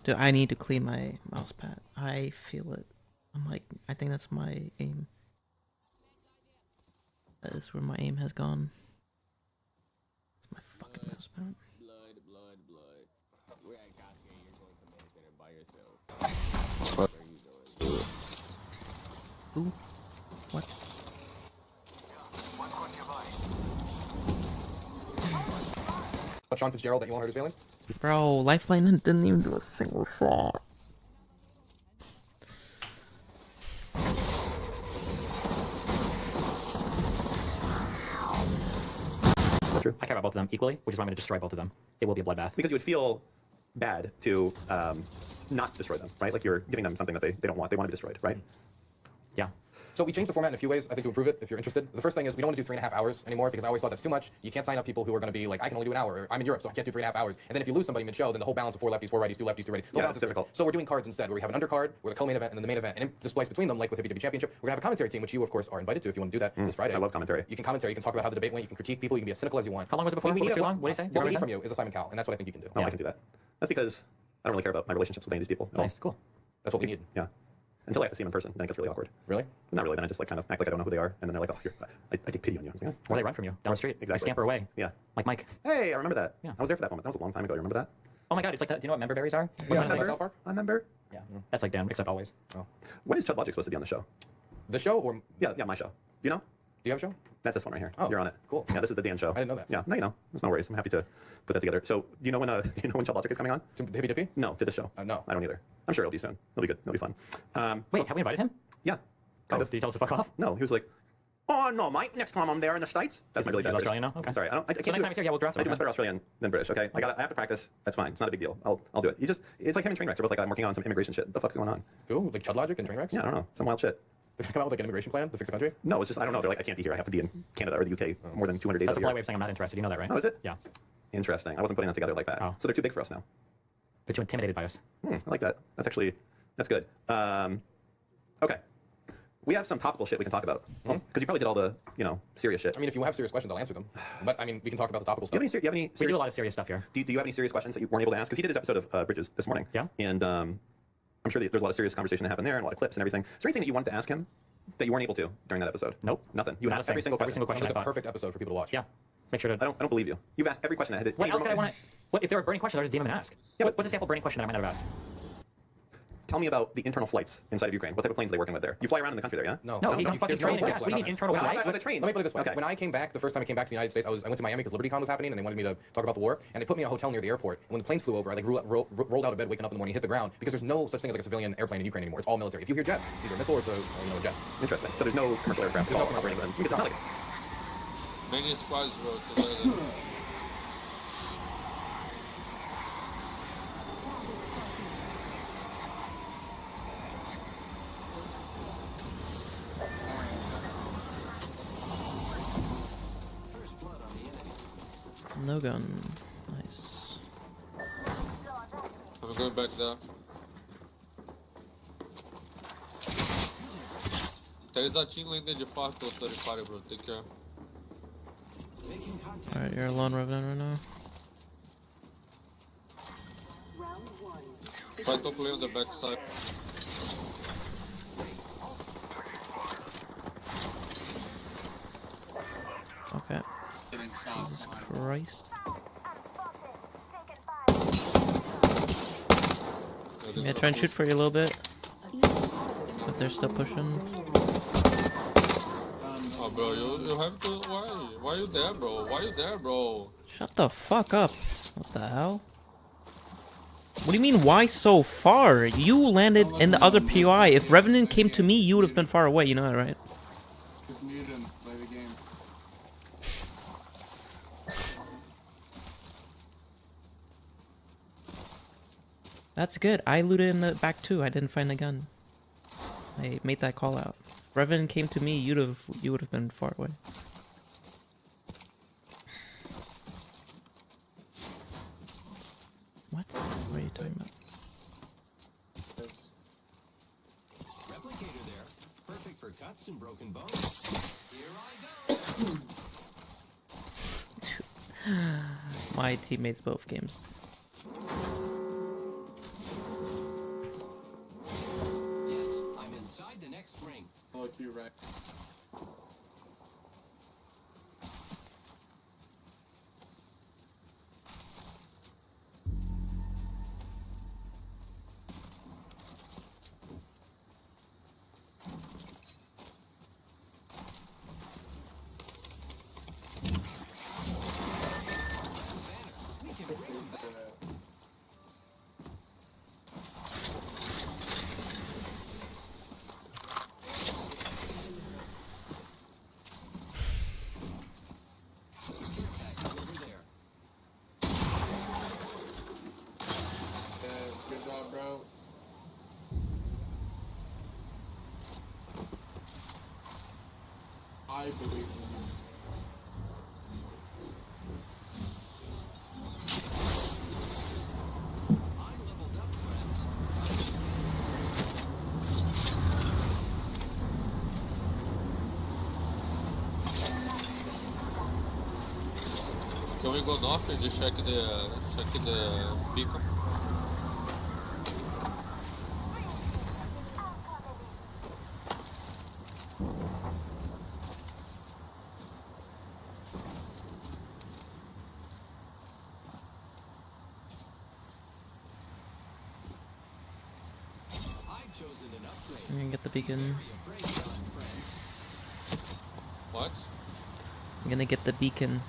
Dude, I need to clean my mouse pad. I feel it. I'm like, I think that's my aim. That is where my aim has gone. It's my fucking mouse pad. We're at Costco, you're going to Manhattan by yourself. What are you doing? Ooh. What? Sean Fitzgerald that you won't hurt his feelings? Bro, Lifeline didn't even do a single shot. True. I care about both of them equally, which is why I'm going to destroy both of them. It will be a bloodbath. Because you would feel bad to not destroy them, right? Like you're giving them something that they don't want. They want to be destroyed, right? Yeah. So we changed the format in a few ways, I think, to improve it, if you're interested. The first thing is we don't want to do 3.5 hours anymore, because I always thought that's too much. You can't sign up people who are going to be like, I can only do an hour, or I'm in Europe, so I can't do 3.5 hours. And then if you lose somebody mid-show, then the whole balance of 4 lefties, 4 righties, 2 lefties, 2 righties, the whole Yeah, balance it's is difficult. So we're doing cards instead, where we have an undercard, where the co-main event, and then the main event, and interspliced between them, like with HippieDippie Championship, we're going to have a commentary team, which you, of course, are invited to if you want to do that this Friday. I love commentary. You can commentary, you can talk about how the debate went, you can critique people, you can be as cynical as you want. How long was it before? We Was need it too it- long? What did you say? What we You need remember from you is a Simon Cowell, and that's what I think you can do. Oh, Yeah. I can do that. That's because I don't really care about my relationships with any of these people at all. Nice, cool. That's what we need. Yeah. Until I have to see them in person, then it gets really awkward. Really? Not really. Then I just like kind of act like I don't know who they are, and then they're like, "Oh, here, I take pity on you." I was like, Or they run from you down the street. Exactly. You scamper away. "Yeah, Like Mike. hey, I remember that. Yeah. I was there for that moment. That was a long time ago. You remember that? Oh my god, it's like that. Do you know what member berries are? Yeah, a like South Park? A member. Yeah. That's like Dan, except always. When is Chud Logic supposed to be on the show? The show, or do Yeah, my show. Do you know? you have a show? That's this one right here. Oh, You're on it. cool. Yeah, this is the Dan show. I didn't know that. Yeah, no, you know. There's no worries. I'm happy to put that together. So, do you know when Chud Logic is coming on? To Hippie Dippie? No, to the show. No. I don't either. I'm sure it'll be soon. It'll be good. It'll be fun. Wait, have we invited him? Yeah. Kind Oh, of. did you tell us to fuck off? No, he was like, "Oh no, Mike. Next time I'm there in the States." That's my really He's bad Australian British. now? Okay. I'm sorry. I So can't next do time he's here, yeah, we'll draft I him. do much better Australian than British. Okay, I have to practice. That's fine. It's not a big deal. I'll do it. It's like him and Trainwrecks. They're both like, I'm working on some immigration shit. What the fuck's going on? Who? Like Chud Logic and Trainwrecks? Yeah, I don't know. Some wild shit. Did they come out with like an immigration plan to fix the country? No, it's just I don't know. They're like, I can't be here. I have to be in Canada or the UK more than 200 days That's a a polite year. way of saying I'm not interested. You know that, right? Oh, is it? Yeah. Interesting. I wasn't putting that together like that. Oh. So they're too big for us now. They're too intimidated by us. I like that. That's good. Okay. We have some topical shit we can talk about. Because you probably did all the, serious shit. I mean, if you have serious questions, I'll answer them. But I mean, we can talk about the topical Do stuff. you have any We serious, do a lot of serious stuff here. do you have any serious questions that you weren't able to ask? Because he did his episode of Bridges this morning. Yeah. And I'm sure that there's a lot of serious conversation that happened there and a lot of clips and everything. Is there anything that you wanted to ask him that you weren't able to during that episode? Nope. Nothing. You Not a asked every thing. single Every question. single Sounds question like I the thought. perfect episode for people to watch. Yeah. Make sure to. I don't believe you. You've asked every question I had. What else could I want to? What if there were burning questions? I'll just DM him and ask. Yeah, What's a sample burning question that I might not have asked? Tell me about the internal flights inside of Ukraine. What type of planes are they working with there? You fly around in the country there, yeah? No, No, he's on fucking there's no training. flights What do you mean flying. internal Well, flights? how about the trains? Let me put it this way. Okay. When I came back, the first time I came back to the United States, I went to Miami because LibertyCon was happening, and they wanted me to talk about the war. And they put me in a hotel near the airport. And when the plane flew over, I like rolled out of bed, waking up in the morning, hit the ground because there's no such thing as like a civilian airplane in Ukraine anymore. It's all military. If you hear jets, it's either a missile or it's a jet. Interesting. So there's no commercial aircraft. There's no at all commercial operating aircraft. then. It's not like Many squads, bro, together. No gun. Nice. I'm going back there. There is a team lane de fato 35, bro. Take care. Alright, you're alone, Revenant, right now. Try to play on the back side. Okay. Jesus Christ. Yeah, try and shoot for you a little bit. But they're still pushing. Oh, bro, you have to. Why? Why you there, bro? Why you there, bro? Shut the fuck up. What the hell? What do you mean, why so far? You landed in the other POI. If Revenant came to me, you would have been far away. You know that, right? Just mute him, play the game. That's good. I looted in the back too. I didn't find the gun. I made that call out. Revan came to me, you would have been far away. What? What are you talking about? Replicator there. Perfect for cuts and broken bones. Here I go. My teammates both games. Yes, I'm inside the next ring. Look, you right. We can bring him back. Package over there. Yeah, good job, bro. I believe in you. I'm leveled up, friends. Can we go north and just check the beacon? I've chosen an upgrade. I'm gonna get the beacon. Be afraid, young friends. What? I'm gonna get the beacon.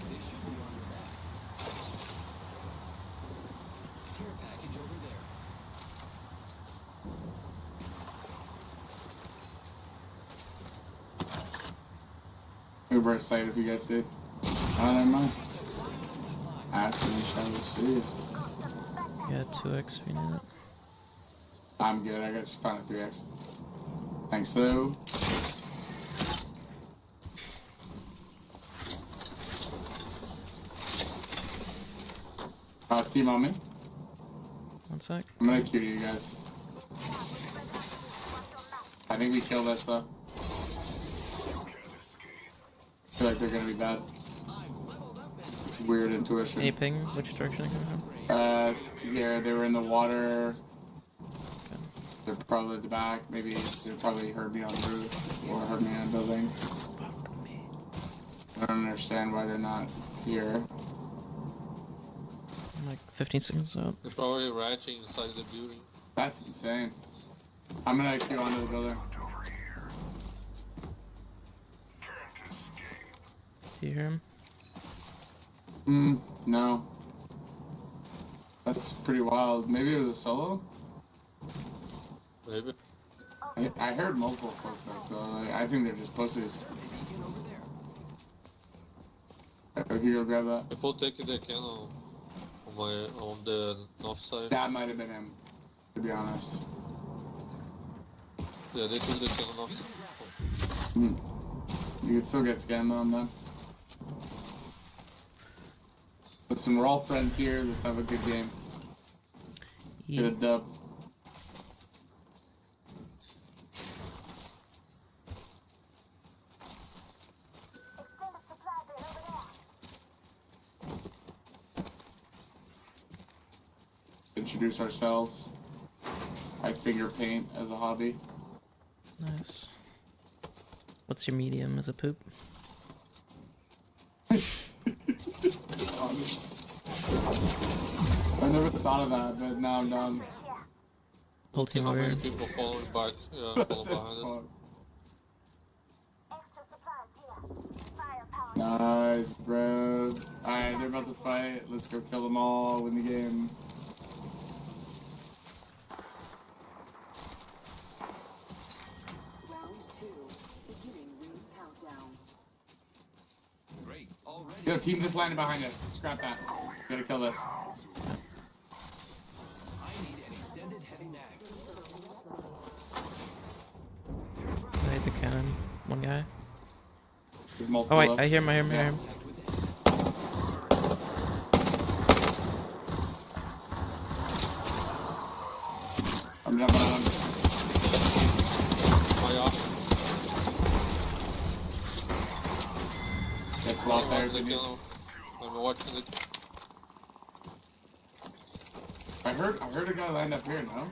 They should be on your back. Care package over there. Uber site if you guys see. Oh, never mind. Ask me, shall we see? Yeah, 2x if you need it. I'm good. I got just found a 3x. Thanks, though. Team on me. One sec. I'm gonna queue you guys. I think we killed this though. I feel like they're gonna be bad. Weird intuition. Any ping? Which direction are they coming from? Yeah, they were in the water. They're probably at the back. Maybe they probably heard me on the roof or heard me in a building. Fuck me. I don't understand why they're not here. I'm like 15 seconds out. They're probably ratching inside the building. That's insane. I'm gonna queue onto the building. Do you hear him? No. That's pretty wild. Maybe it was a solo? Maybe. I heard multiple footsteps, so I think they're just pussies. Here, go grab that. People taking the cannon on the north side. That might have been him, to be honest. Yeah, they took the cannon off side. You can still get scanned on them. Listen, we're all friends here. Let's have a good game. Get a dub. Introduce ourselves. I finger paint as a hobby. Nice. What's your medium? Is it poop? I never thought of that, but now I'm done. Hold Okay, team how many over. people following back? Yeah, follow That's behind us. fun. Extra supplies here. Firepower. Nice, bro. Alright, they're about to fight. Let's go kill them all, win the game. Yo, team just landed behind us. Scrap that. Gotta kill this. I need an extended heavy mag. I hit the cannon. One guy. There's multiple. Oh, up. I hear him, I hear him, I hear him. I'm jumping on him. Fire off. It's lost there. Watching the kill. I'm watching it. I heard a guy land up here, no?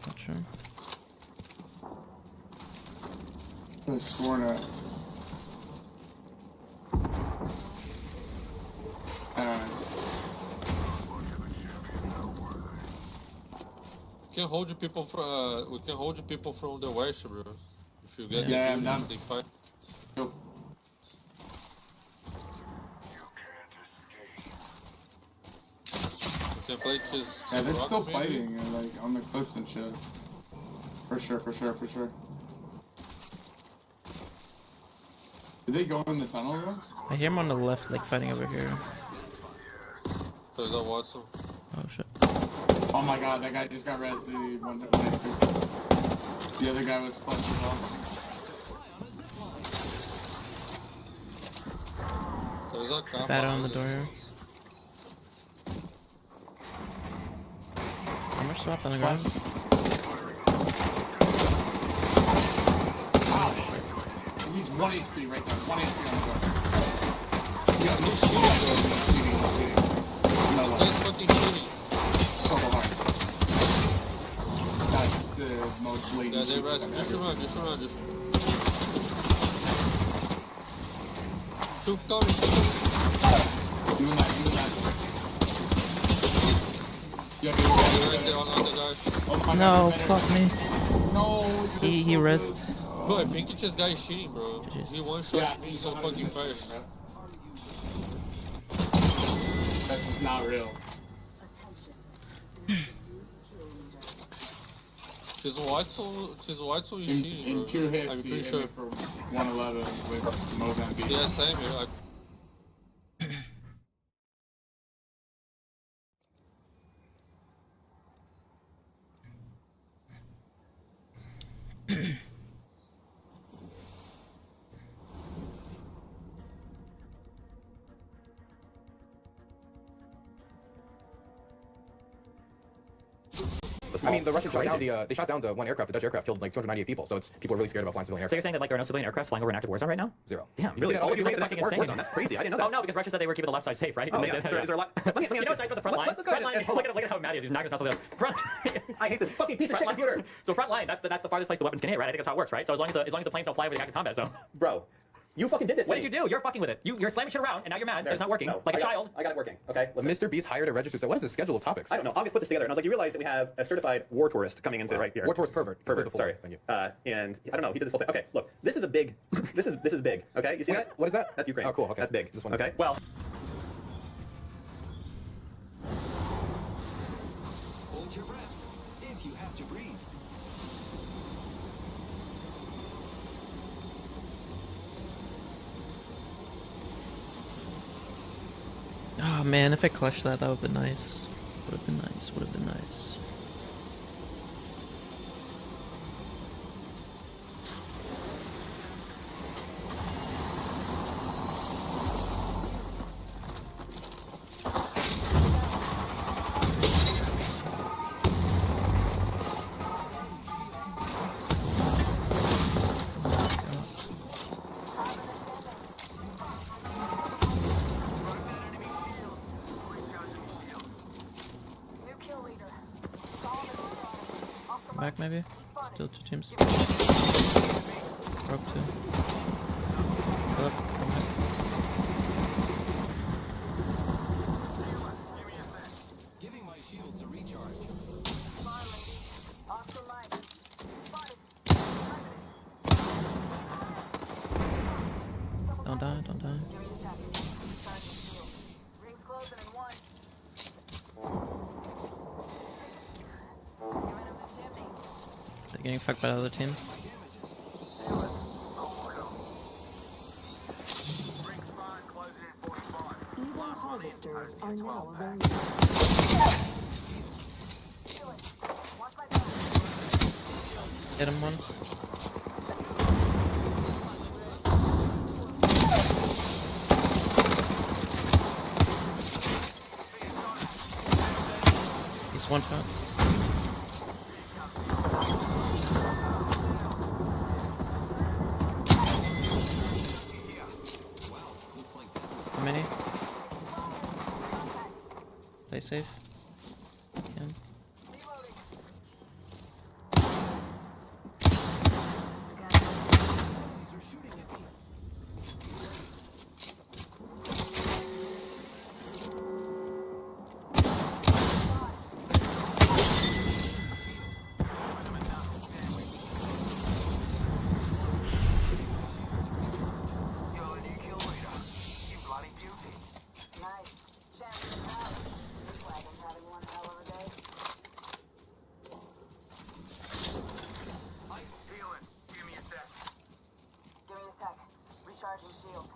Not sure. I sworn at. We can hold you people from we can hold you people from the west, bro. If you get Yeah, the I'm down. they fight. Go. We can play chess. Yeah, they're rock still maybe. fighting, like on the cliffs and shit. For sure, for sure, for sure. Did they go in the tunnel though? I hear him on the left, like fighting over here. There's a Watson. Oh shit. Oh my god, that guy just got res. The one that next to. The other guy was flush as well. There's a car. Batter on behind the us. door here. Armor swap on the ground. He's 1 HP right there. 1 HP on the door. Yeah, he's shooting, bro. No, This guy's fucking shooting. so hard. That's the most blatant. Yeah, they shit rest. I've Just ever run, seen. just run, just. Shoot, coming. Doing that. Yeah, Right there on the guy. Oh my No, god, you're fuck me. better. No, you're He so rests. good. Bro, I think it's just guy shooting, bro. Jeez. He one Yeah, shot, he's so fucking fast. That's just not real. She's Watson is shooting, In bro. 2 hits, I'm he pretty hit sure. me for 111 with Mozambique. Yeah, same here. I mean, the Russians shot down they shot down the one aircraft. The Dutch aircraft killed like 298 people. So it's people are really scared about flying civilian So you're aircraft. saying that like there are no civilian aircraft flying over an active war zone right now? Zero. Damn, You really? see that all Oh, over that's the fucking War insane. zone. That's crazy. I didn't know that. Oh no, because Russia said they were keeping the left side safe, right? Oh, They yeah. said- Is there a lot? Let me You know answer. what's nice for the front line? Let's go Front ahead line. and- Look at how mad he is. He's knocking himself over. Front. I hate this fucking piece of shit Front computer. line. So front line. That's the farthest place the weapons can hit, right? I think that's how it works, right? So as long as the planes don't fly over the active combat zone. Bro, you fucking did this. What did you do? You're fucking with it. You're slamming shit around, and now you're mad that it's not working. No, Like I a got- child. I got it working. Okay. Listen. Mr. Beast hired a register. So what is the schedule of topics? I don't know. August put this together, and I was like, you realize that we have a certified war tourist coming into right here. War tourist pervert. Pervert. The full Sorry. word. Thank you. And I don't know. He did this whole thing. Okay. Look, this is a big. This is big. Okay. You see that? What is that? That's Ukraine. Oh, cool. Okay. That's big. This one. Okay. Well, Hold your breath if you have to breathe. Oh man, if I clutched that, that would have been nice. Would have been nice. Would have been nice. New kill leader. Solid. Oscar Come back maybe? Still two teams. Broke two. Philip, come back. Giving my shields a recharge. Fine, lady. Oscar Mike. Spotted. Don't die, don't die. During attack. Recharging shield. Rings closing in 1. Giving him a shimmy. They're getting fucked by the other team. are now available. Hit him once. He's one shot. How many? Play safe. Can. Nice. Champion power. This wagon's having one hell of a day. Healing. Give me a sec. Give me a sec. Recharging shield.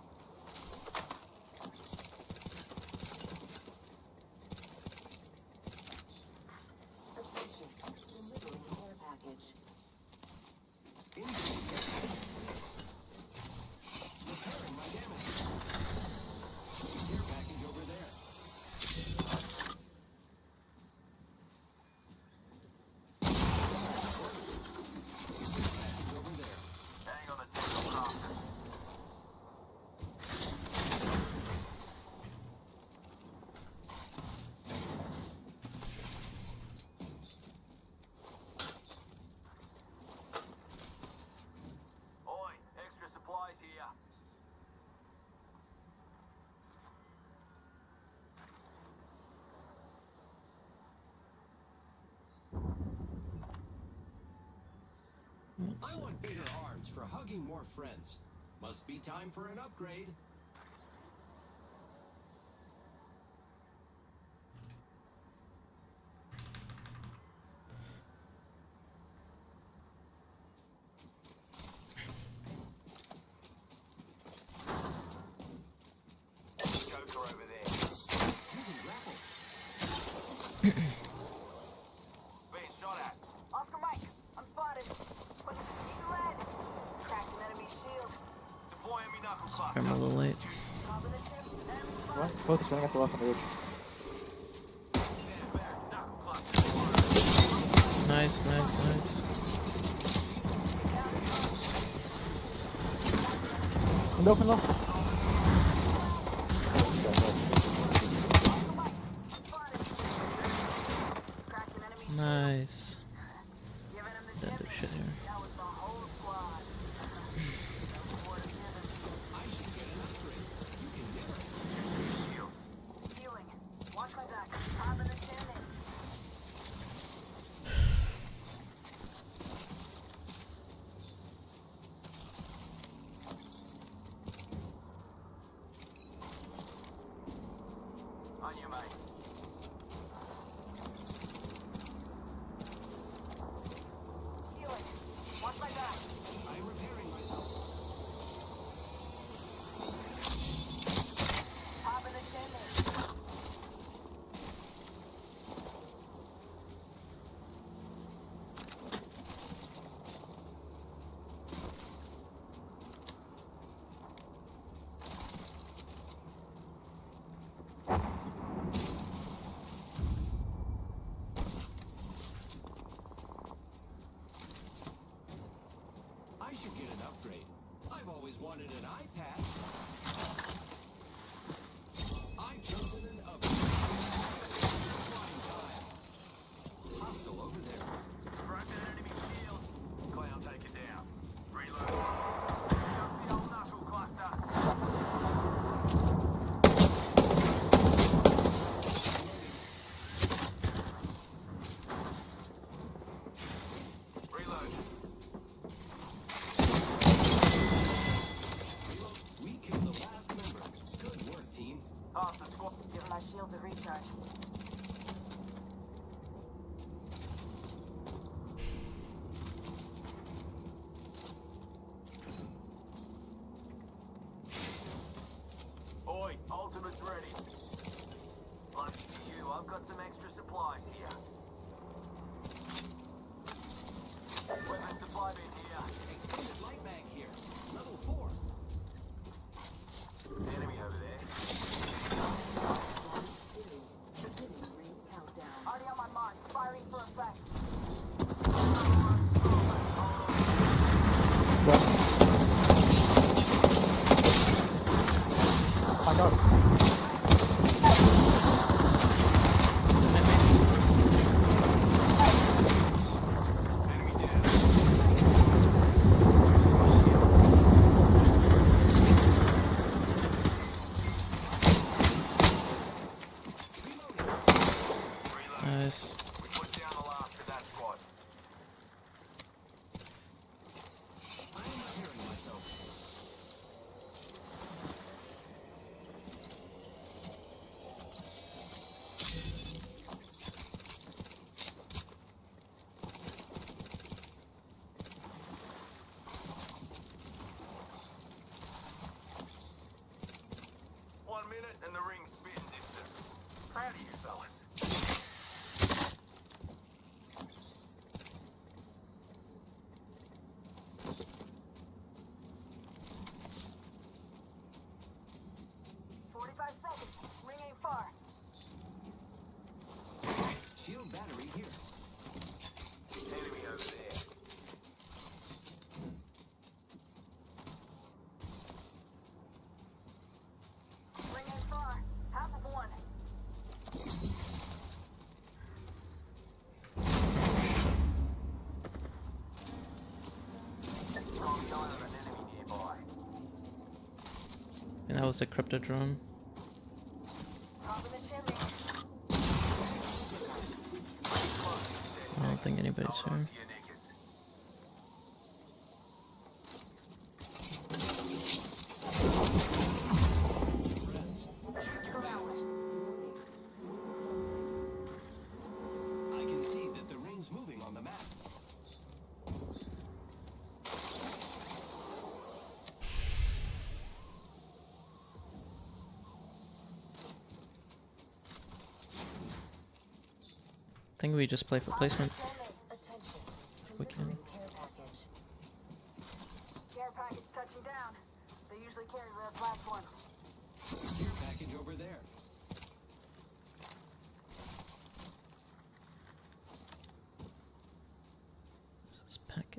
Attention. Delivering care package. Repairing my damage. Care package over there. Package over there. Hang on the table, Crofton. Oi, extra supplies here. Let's I see. want bigger arms for hugging more friends. Must be time for an upgrade. Joker over there. Using grapple. Being shot at. Oscar Mike, I'm spotted. Put it in red. Cracked an enemy shield. Deploying me knuckle I'm a little late. Top of the chip. Enemy What? spotted. Both swing at the left on the ridge. Stand back. Knuckle cluster. Nice, nice, nice. Window open low. Cracked an enemy shield. Nice. Giving him the Didn't do jimmy. shit here. That was the whole squad. More to give him. I should get an upgrade. You can never shields. Healing. Watch my back. Top of the chimney. On you, mate. Healing. Watch my back. I'm repairing myself. Top of the chimney. I should get an upgrade. I've always wanted an iPad. I've chosen an upgrade. Flying time. Hostile over there. Cracked an enemy shield. Clown taken down. Reload. Just the old knuckle cluster. Reload. We killed the last My God. Nice. We put down the last of that squad. I am repairing myself. One minute and the ring's spitting distance. Proud of you fellas. Seconds. Ring ain't far. Shield battery here. Enemy over there. Ring ain't far. Half of one. Call the eye on an enemy nearby. And that was a crypto drone. Top of the chimney. I don't think anybody's Hold on here. to your knickers. Check your balance. I can see that the ring's moving on the map. I think we just play for placement Attention. if we can. Care package. Care package touching down. They usually carry rare platform. Gear package over there. This package.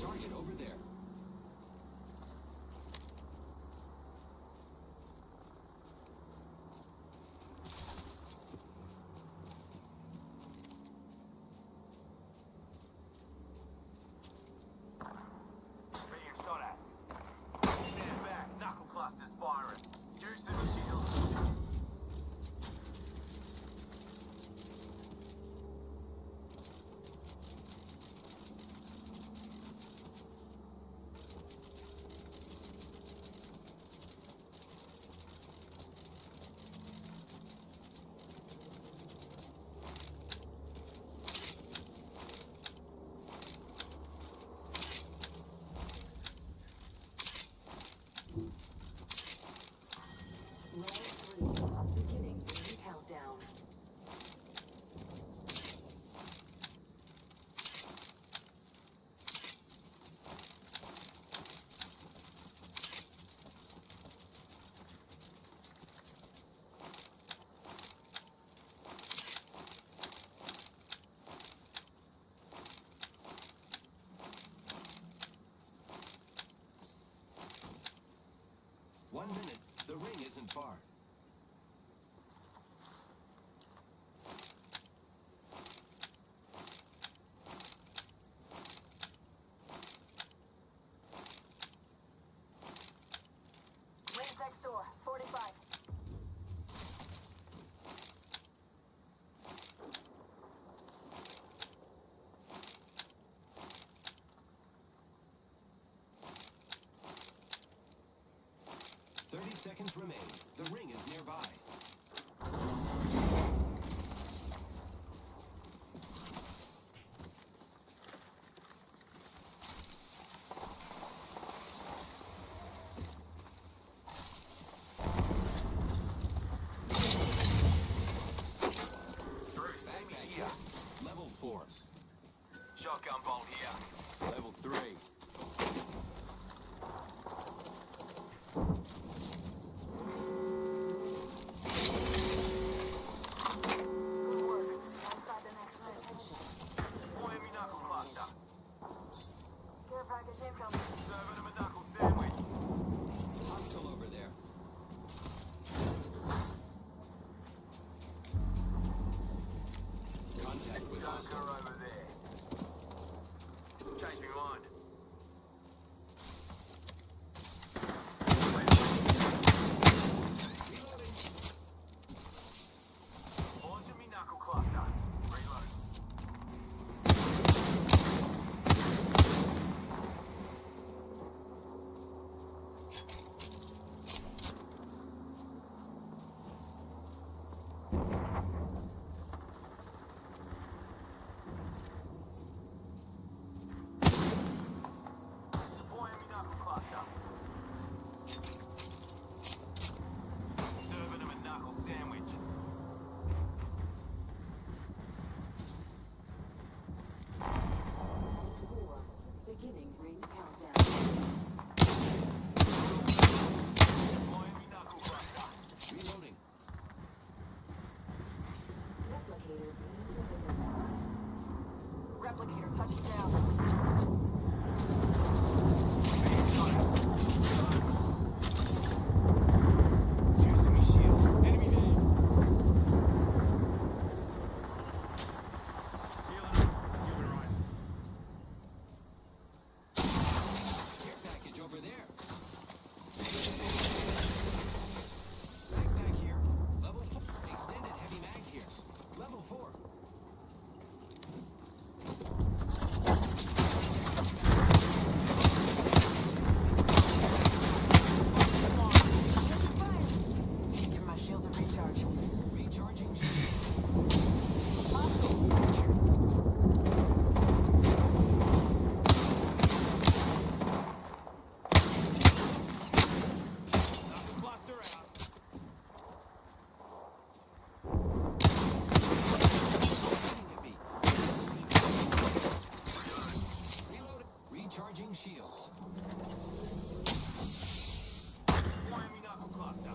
Target over there. Being shot at. Stand back. Knuckle clusters firing. Juice in the shield. Beginning ring countdown. One minute. The ring isn't far. Ring's next door. 45. Seconds remain. The ring is nearby. 4. Shotgun bolt here. Level 3. Good work. Inside the next ridge. Deploying me knuckle cluster. Care package incoming. Serving him a knuckle sandwich. Hostile over there. Contact with hostile over there. Change me mind. Reloading. Launching me knuckle cluster. Reload. Deploying me knuckle cluster. Serving him a knuckle sandwich. Beginning ring countdown. Deploying me knuckle cluster. Reloading. Replicator being delivered. Replicator touching down. Juicing me shield. Enemy there. Healing up. Human right. Care package over there. Backpack here. Level 4. Extended heavy mag here. Level 4. Give my shields a recharge. Recharging. Knuckle cluster out. Reloading. Recharging shields. Deploying me knuckle cluster.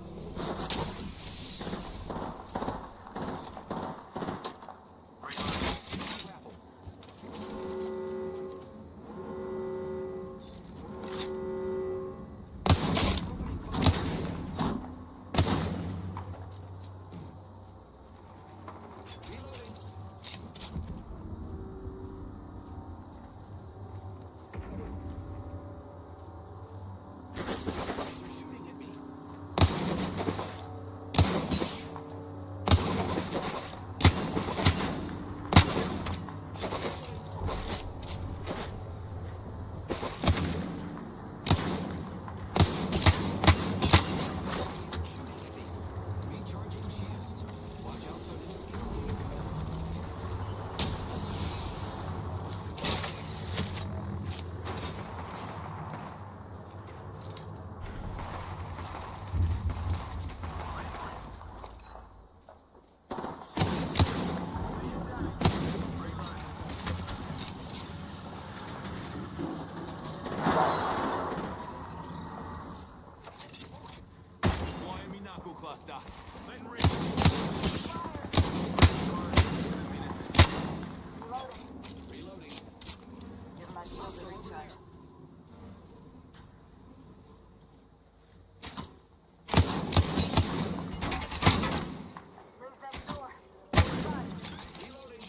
Reloading. Grapple. Reloading. They're shooting at me. Recharging shields. Watch out for deploying me knuckle cluster. Letting rip. Reloading. Give my shields a recharge. Rings next door. Reloading.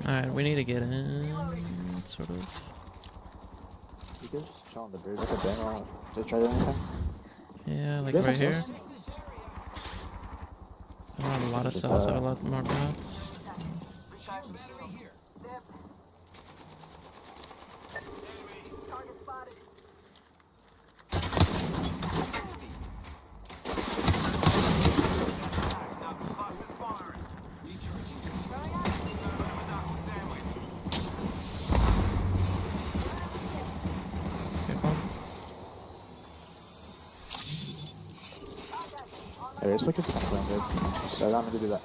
Alright, we need to get in, sort of. You can just chill on the bridge with a demo. Did you try doing anything? Yeah, like Yes, right yes, here. yes. I don't have a lot of cells, I have a lot more dots. Recharge the shield. Here. Dibs. Target spotted. Knuckle cluster firing. there is like a something good. So I'm gonna do that.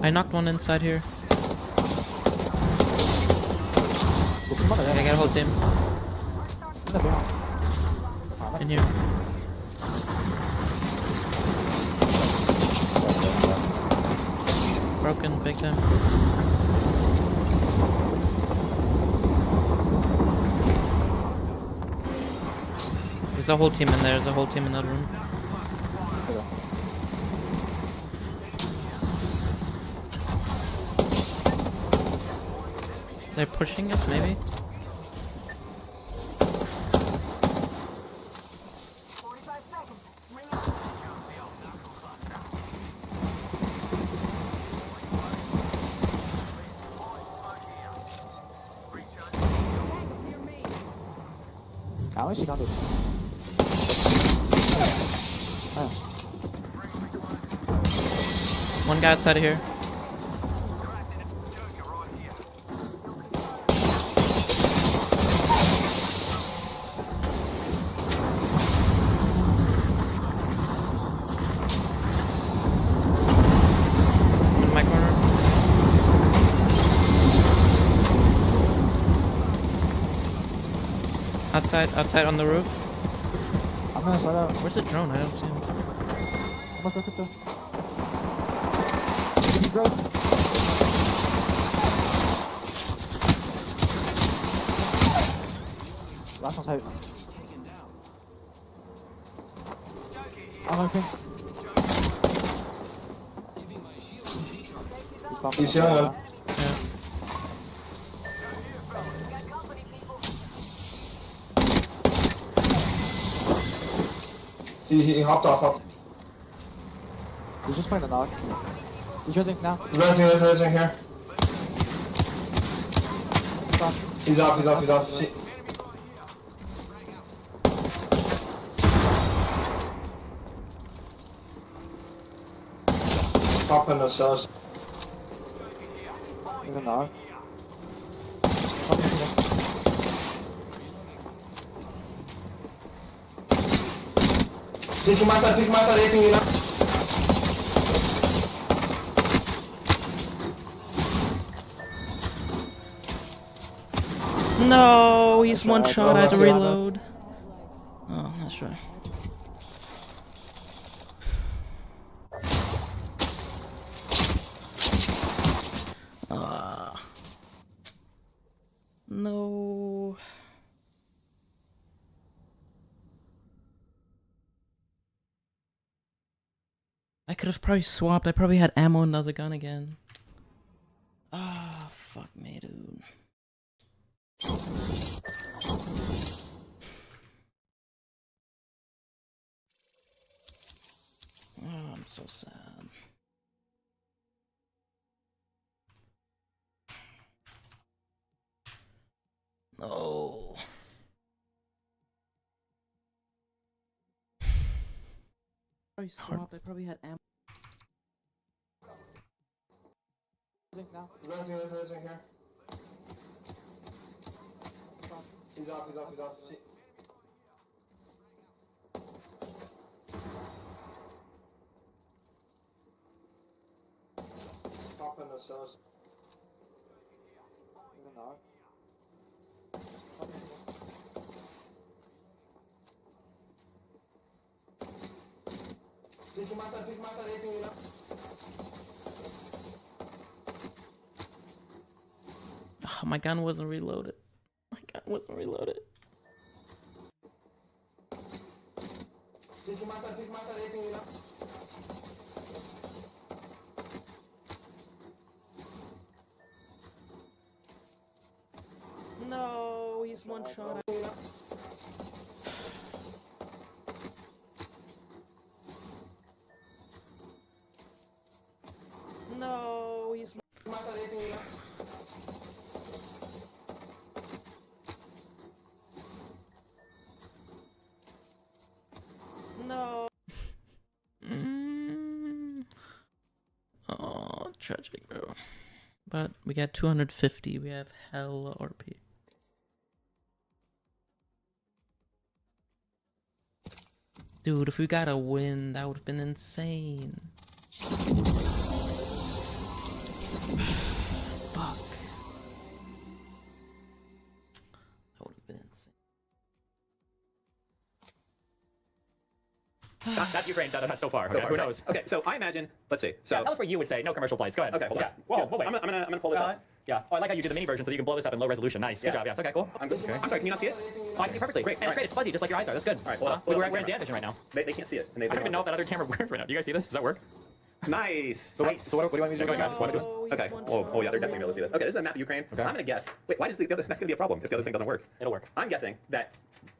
I knocked one inside here. There's some other I got a whole team in the big in here. Broken, big time. There's a whole team in there. There's a whole team in that room. Okay. They're pushing us, maybe? 45 seconds. I only see condos. Oh. One guy outside of here. In my corner. Outside on the roof. I'm gonna slide out. Where's the drone? I don't see him. I'm gonna look at the. Bro. Last one's out. I'm okay. He's healing him. Yeah. He hopped off. He's just playing the knock. He's resing now. Resing here. Stop. He's off. Popping the cells. He's a knock. Pick my side, raping you now. No, he's one right, shot. I had to okay. reload. Oh, that's right. No. I could have probably swapped. I probably had ammo in the other gun again. Ah, fuck me, dude. Oh, I'm so sad. No. Probably swapped. I probably had ammo. Now. Resing here. He's off. Popping the cells. He's a knock. Pick my side, raping you now. Oh, my gun wasn't reloaded. My gun wasn't reloaded. Pick my side, raping you now. No, he's one shot. No, he's. My side, raping you now. No. tragic, bro. But we got 250. We have hella RP. Dude, if we got a win, that would have been insane. Fuck. That would have been insane. That's Ukraine done so far. Okay, far, who so- knows? Okay, so I imagine. Let's see. So Yeah, tell us where you would say no commercial flights. Go ahead. okay, hold yeah. on. Whoa, Yeah, whoa, wait. I'm gonna pull this up. Yeah. Oh, I like how you do the mini version so that you can blow this up in low resolution. Nice. Good Yes. job. Yes. Okay. Cool. I'm good. I'm sorry. Can you not see it? Oh, I can see perfectly. Great. And it's great. It's fuzzy, just like your eyes are. That's good. All right, hold on. We're Hold in on, Dan vision right now. They can't see it. And they I don't even know if that other camera works right now. Do you guys see this? Does that work? Nice. So, nice. what do you want me to do? Yeah, go ahead. Just wanna do it? Okay. Oh yeah, they're definitely gonna be able to see this. Okay, this is a map of Ukraine. Okay. I'm gonna guess. Wait, why does the other? That's gonna be a problem if the other thing doesn't work. It'll work. I'm guessing that.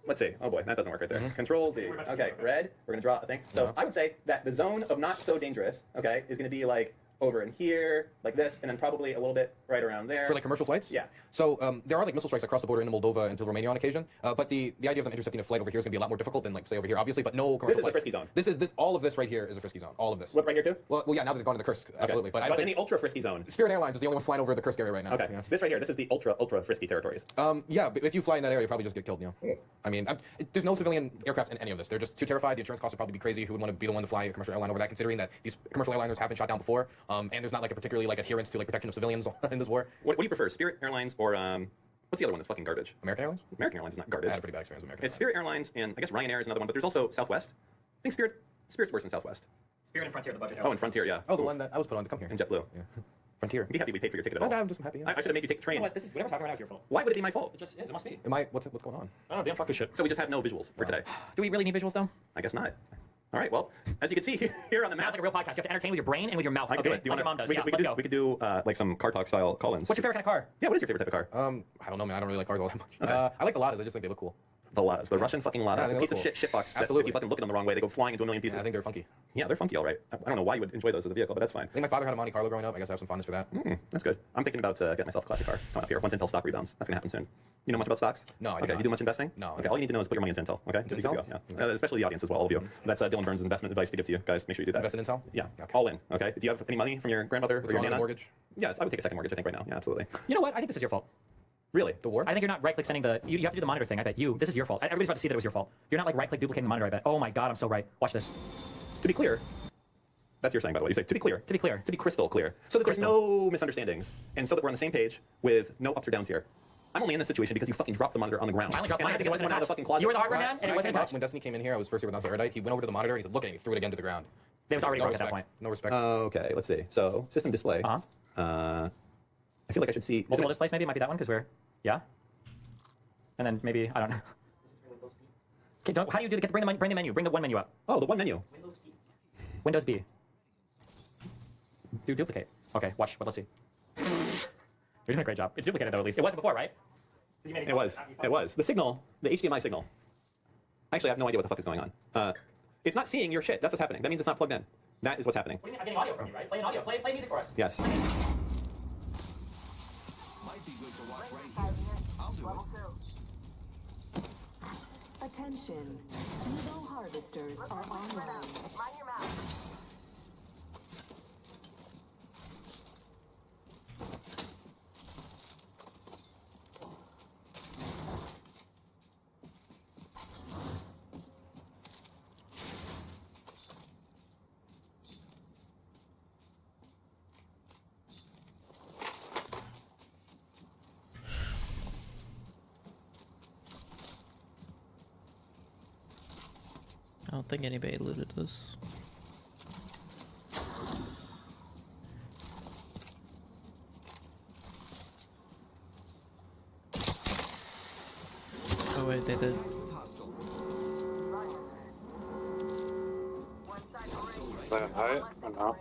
Let's see. Oh boy, that doesn't work right there. Control Z. Okay, red. We're gonna draw a thing. So I would say that the zone of not so dangerous, okay, is gonna be like over in here, like this, and then probably a little bit right around there. For like commercial flights? Yeah. So there are like missile strikes across the border into Moldova into Romania on occasion. But the idea of them intercepting a flight over here is going to be a lot more difficult than like say over here, obviously. But no commercial This is a flights. frisky zone. This is all of this right here is a frisky zone. All of this. What right here too? Well, yeah. Now they've gone to the Kursk, absolutely. But I don't in think the ultra frisky zone. Spirit Airlines is the only one flying over the Kursk area right now. Okay. Yeah. This right here. This is the ultra frisky territories. Yeah, but if you fly in that area, you probably just get killed. You know. I mean, there's no civilian aircraft in any of this. They're just too terrified. The insurance costs would probably be crazy. Who would want to be the one to fly a commercial airline over that, considering that these commercial airliners have been shot down before, and there's not like a particularly like adherence to like protection of civilians in this war. What do you prefer, Spirit Airlines or what's the other one that's fucking garbage? American Airlines? American Airlines is not I garbage. had a pretty bad experience with American It's Spirit Airlines and I guess Ryanair is another one, but there's also Southwest. I think Spirit's worse than Southwest. Spirit and Frontier, the budget. Oh, and Frontier, yeah. Oh, the one that I was put on to come here. And JetBlue. Yeah. Frontier. Be happy we paid for your ticket at all. I'm just happy. Yeah. I should have made you take the train. You know what? This is whatever we're talking about now is your fault. Why would it be my fault? It just is. It must be. Am I? What's going on? I don't know. Damn fuck this shit. So we just have no visuals for today. Do we really need visuals though? I guess not. All right. Well, as you can see here on the That's map, like a real podcast. You have to entertain with your brain and with your mouth. I can do Okay. it. Do you Like your want mom does. We, Yeah. we, Let's could go. do, we could do like some car talk style call-ins. What's your favorite kind of car? Yeah. What is your favorite type of car? I don't know, man. I don't really like cars all that much. Okay. I like the Ladas. I just think they look cool. The Ladas, the Russian fucking Lada, Yeah, they the look piece of cool. shit shitbox. That if Absolutely. you fucking look at them the wrong way, they go flying into a million pieces. Yeah, I think they're funky. Yeah, they're funky, all right. I don't know why you would enjoy those as a vehicle, but that's fine. I think my father had a Monte Carlo growing up. I guess I have some fondness for that. That's good. I'm thinking about getting myself a classic car coming up here once Intel stock rebounds. That's gonna happen soon. You know much about stocks? No, I do Okay, not. you do much investing? No, I Okay, don't. all you need to know is put your money into Intel. Okay, Into Good to go, Intel? yeah. Especially the audience as well, all of you. That's Dylan Burns' investment advice to give to you guys. Make sure you do that. Invest in Intel? Yeah, Okay. all in. Okay. Do you have any money from your grandmother or What's your wrong with nana? the mortgage? Yes, I would take a second mortgage. I think right now. Yeah, absolutely. You know what? I think this is your fault. Really? The war? I think you're not right-click sending the. You have to do the monitor thing. I bet you. This is your fault. Everybody's about to see that it was your fault. You're not like right-click duplicating the monitor. I bet. Oh my god, I'm so right. Watch this. To be clear, that's your saying, by the way. You say to be clear. To be clear. To be crystal clear. So that there's no misunderstandings, and so that we're on the same page with no ups or downs here. I'm only in this situation because you fucking dropped the monitor on the ground. I only dropped And mine I because it wasn't out of the attached. fucking closet. You were the hardware man, and When it I wasn't came back, attached. when Destiny came in here, I was first here with Nelson Erudite. He went over to the monitor and he said, look at it. He threw it again to the ground. It was already No broken at that respect. point. No respect. Okay, let's see. So system display. Uh-huh. I feel like I should see. Multiple displays, maybe it might be that one because we're. Yeah. And then maybe I don't know. Okay, how do you do the bring the menu? Bring the one menu up. Oh, the one menu. Windows B. Do duplicate. Okay, watch. Let's see. You're doing a great job. It's duplicated though, at least. It wasn't before, right? It was. It was. The signal, the HDMI signal. Actually, I have no idea what the fuck is going on. It's not seeing your shit. That's what's happening. That means it's not plugged in. That is what's happening. I'm getting audio from you, right? Play an audio. Play music for us. Yes. Might be good to watch right here. I'll do Level it. 2. Attention, Evo harvesters are online. Mind your mouth. I don't think anybody looted this. Oh wait, they did. Let him hide or no?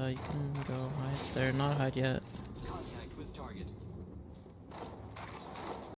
You can go hide. They're not hide yet. Contact with target.